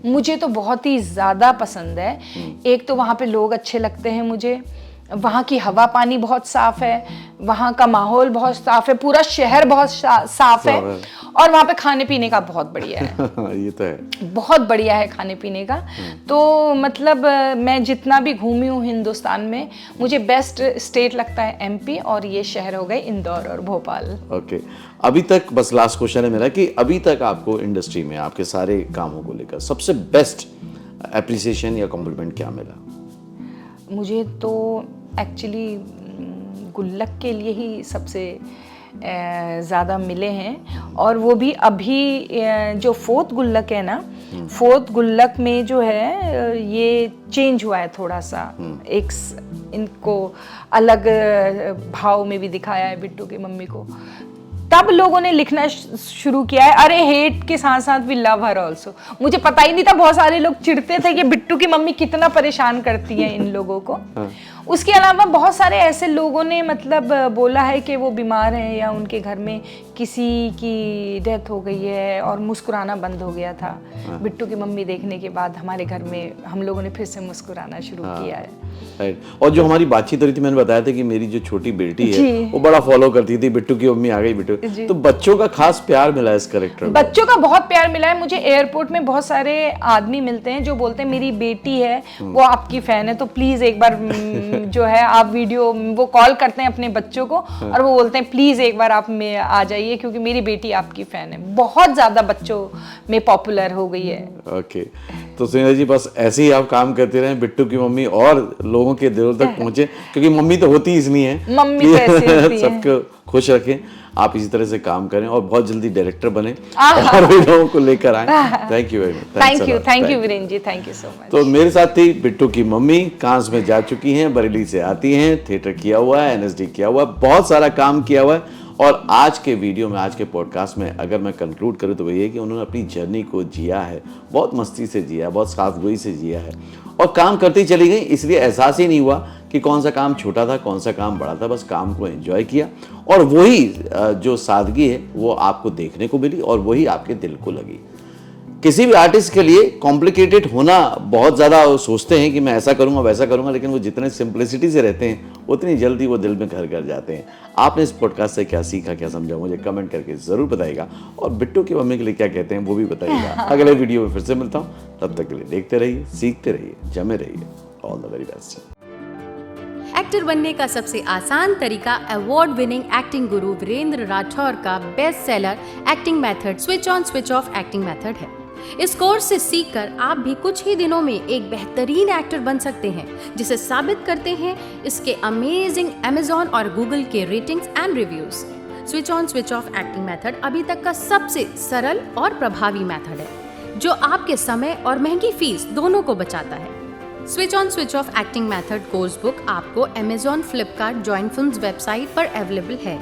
मुझे तो बहुत ही ज़्यादा पसंद है। एक तो वहाँ पे लोग अच्छे लगते हैं मुझे, वहाँ की हवा पानी बहुत साफ है, वहाँ का माहौल बहुत साफ है, पूरा शहर बहुत साफ है, और वहाँ पे खाने पीने का बहुत बढ़िया है।
ये तो है,
बहुत बढ़िया है खाने पीने का। तो मतलब मैं जितना भी घूमी हूँ हिंदुस्तान में, मुझे बेस्ट स्टेट लगता है एमपी, और ये शहर हो गए इंदौर और भोपाल।
ओके, अभी तक बस लास्ट क्वेश्चन है मेरा कि अभी तक आपको इंडस्ट्री में आपके सारे कामों को लेकर सबसे बेस्ट एप्रिसिएशन या कॉम्प्लीमेंट क्या मिला?
मुझे तो एक्चुअली गुल्लक के लिए ही सबसे ज़्यादा मिले हैं, और वो भी अभी जो 4th गुल्लक है ना, 4th गुल्लक में जो है ये चेंज हुआ है थोड़ा सा, एक इनको अलग भाव में भी दिखाया है बिट्टू की मम्मी को। तब लोगों ने लिखना शुरू किया है, अरे हेट के साथ साथ वी लव हर ऑल्सो। मुझे पता ही नहीं था, बहुत सारे लोग चिढ़ते थे कि बिट्टू की मम्मी कितना परेशान करती है इन लोगों को। उसके अलावा बहुत सारे ऐसे लोगों ने मतलब बोला है कि वो बीमार हैं या उनके घर में किसी की डेथ हो गई है और मुस्कुराना बंद हो गया था। बिट्टू की मम्मी देखने के बाद हमारे घर में हम लोगों ने फिर से मुस्कुराना शुरू किया है।
राइट, और जो हमारी बातचीत हो रही थी, मैंने बताया था कि मेरी जो छोटी बेटी है वो बड़ा फॉलो करती थी, बिट्टू की मम्मी आ गई बिट्टू, तो बच्चों का खास प्यार मिला इस कैरेक्टर में।
बच्चों का बहुत प्यार मिला है मुझे। एयरपोर्ट में बहुत सारे आदमी मिलते हैं जो बोलते हैं मेरी बेटी है वो आपकी फैन है, तो प्लीज एक बार जो है आप वीडियो, वो कॉल करते हैं अपने बच्चों को और वो बोलते हैं प्लीज एक बार आप में आ जाइए क्योंकि मेरी बेटी आपकी फैन है। बहुत ज्यादा बच्चों में पॉपुलर हो गई है।
ओके, तो सुनीता जी बस ऐसे ही आप काम करते रहें, बिट्टू की मम्मी और लोगों के दिलों तक पहुंचे, क्योंकि मम्मी तो होती ही इसलिए है,
मम्मी तो ऐसी होती है।
सबको खुश रखें। आप इसी तरह से काम करें और बहुत जल्दी डायरेक्टर बने और हीरोओं को लेकर आए। Thank you very much.
Thank you Virendra ji, thank you so much.
तो मेरे साथ थी बिट्टू की मम्मी, कांस में जा चुकी हैं, बरेली से आती हैं, थिएटर किया हुआ है, एनएसडी किया हुआ है, बहुत सारा काम किया हुआ है। और आज के वीडियो में, आज के पॉडकास्ट में अगर मैं कंक्लूड करूं तो वही है कि उन्होंने अपनी जर्नी को जिया है, बहुत मस्ती से जिया, बहुत साथगोई से जिया है और काम करती चली गई, इसलिए एहसास ही नहीं हुआ कि कौन सा काम छोटा था, कौन सा काम बड़ा था। बस काम को एंजॉय किया और वही जो सादगी है वो आपको देखने को मिली और वही आपके दिल को लगी। किसी भी आर्टिस्ट के लिए कॉम्प्लिकेटेड होना, बहुत ज़्यादा सोचते हैं कि मैं ऐसा करूंगा वैसा करूंगा, लेकिन वो जितने सिंप्लिसिटी से रहते हैं उतनी जल्दी वो दिल में घर कर जाते हैं। आपने इस पॉडकास्ट से क्या सीखा, क्या समझा, मुझे कमेंट करके ज़रूर बताइएगा और बिट्टू की मम्मी के लिए क्या कहते हैं वो भी बताइएगा। अगले वीडियो में फिर से मिलता हूँ, तब तक के लिए देखते रहिए, सीखते रहिए, जमे रहिए। All the very best.
Actor बनने का सबसे आसान तरीका अवार्ड विनिंग एक्टिंग गुरु वीरेंद्र राठौर का best seller acting method switch on switch off acting method है। इस कोर्स से सीखकर आप भी कुछ ही दिनों में एक बेहतरीन एक्टर बन सकते हैं, जिसे साबित करते हैं इसके अमेजिंग Amazon और Google के ratings and reviews. Switch on switch off acting method अभी तक का सबसे सरल और प्रभावी मेथड है, जो आपके समय और महंगी फीस दोनों को बचाता है। Switch on switch off acting method course book आपको Amazon, Flipkart, join films website पर अवेलेबल है।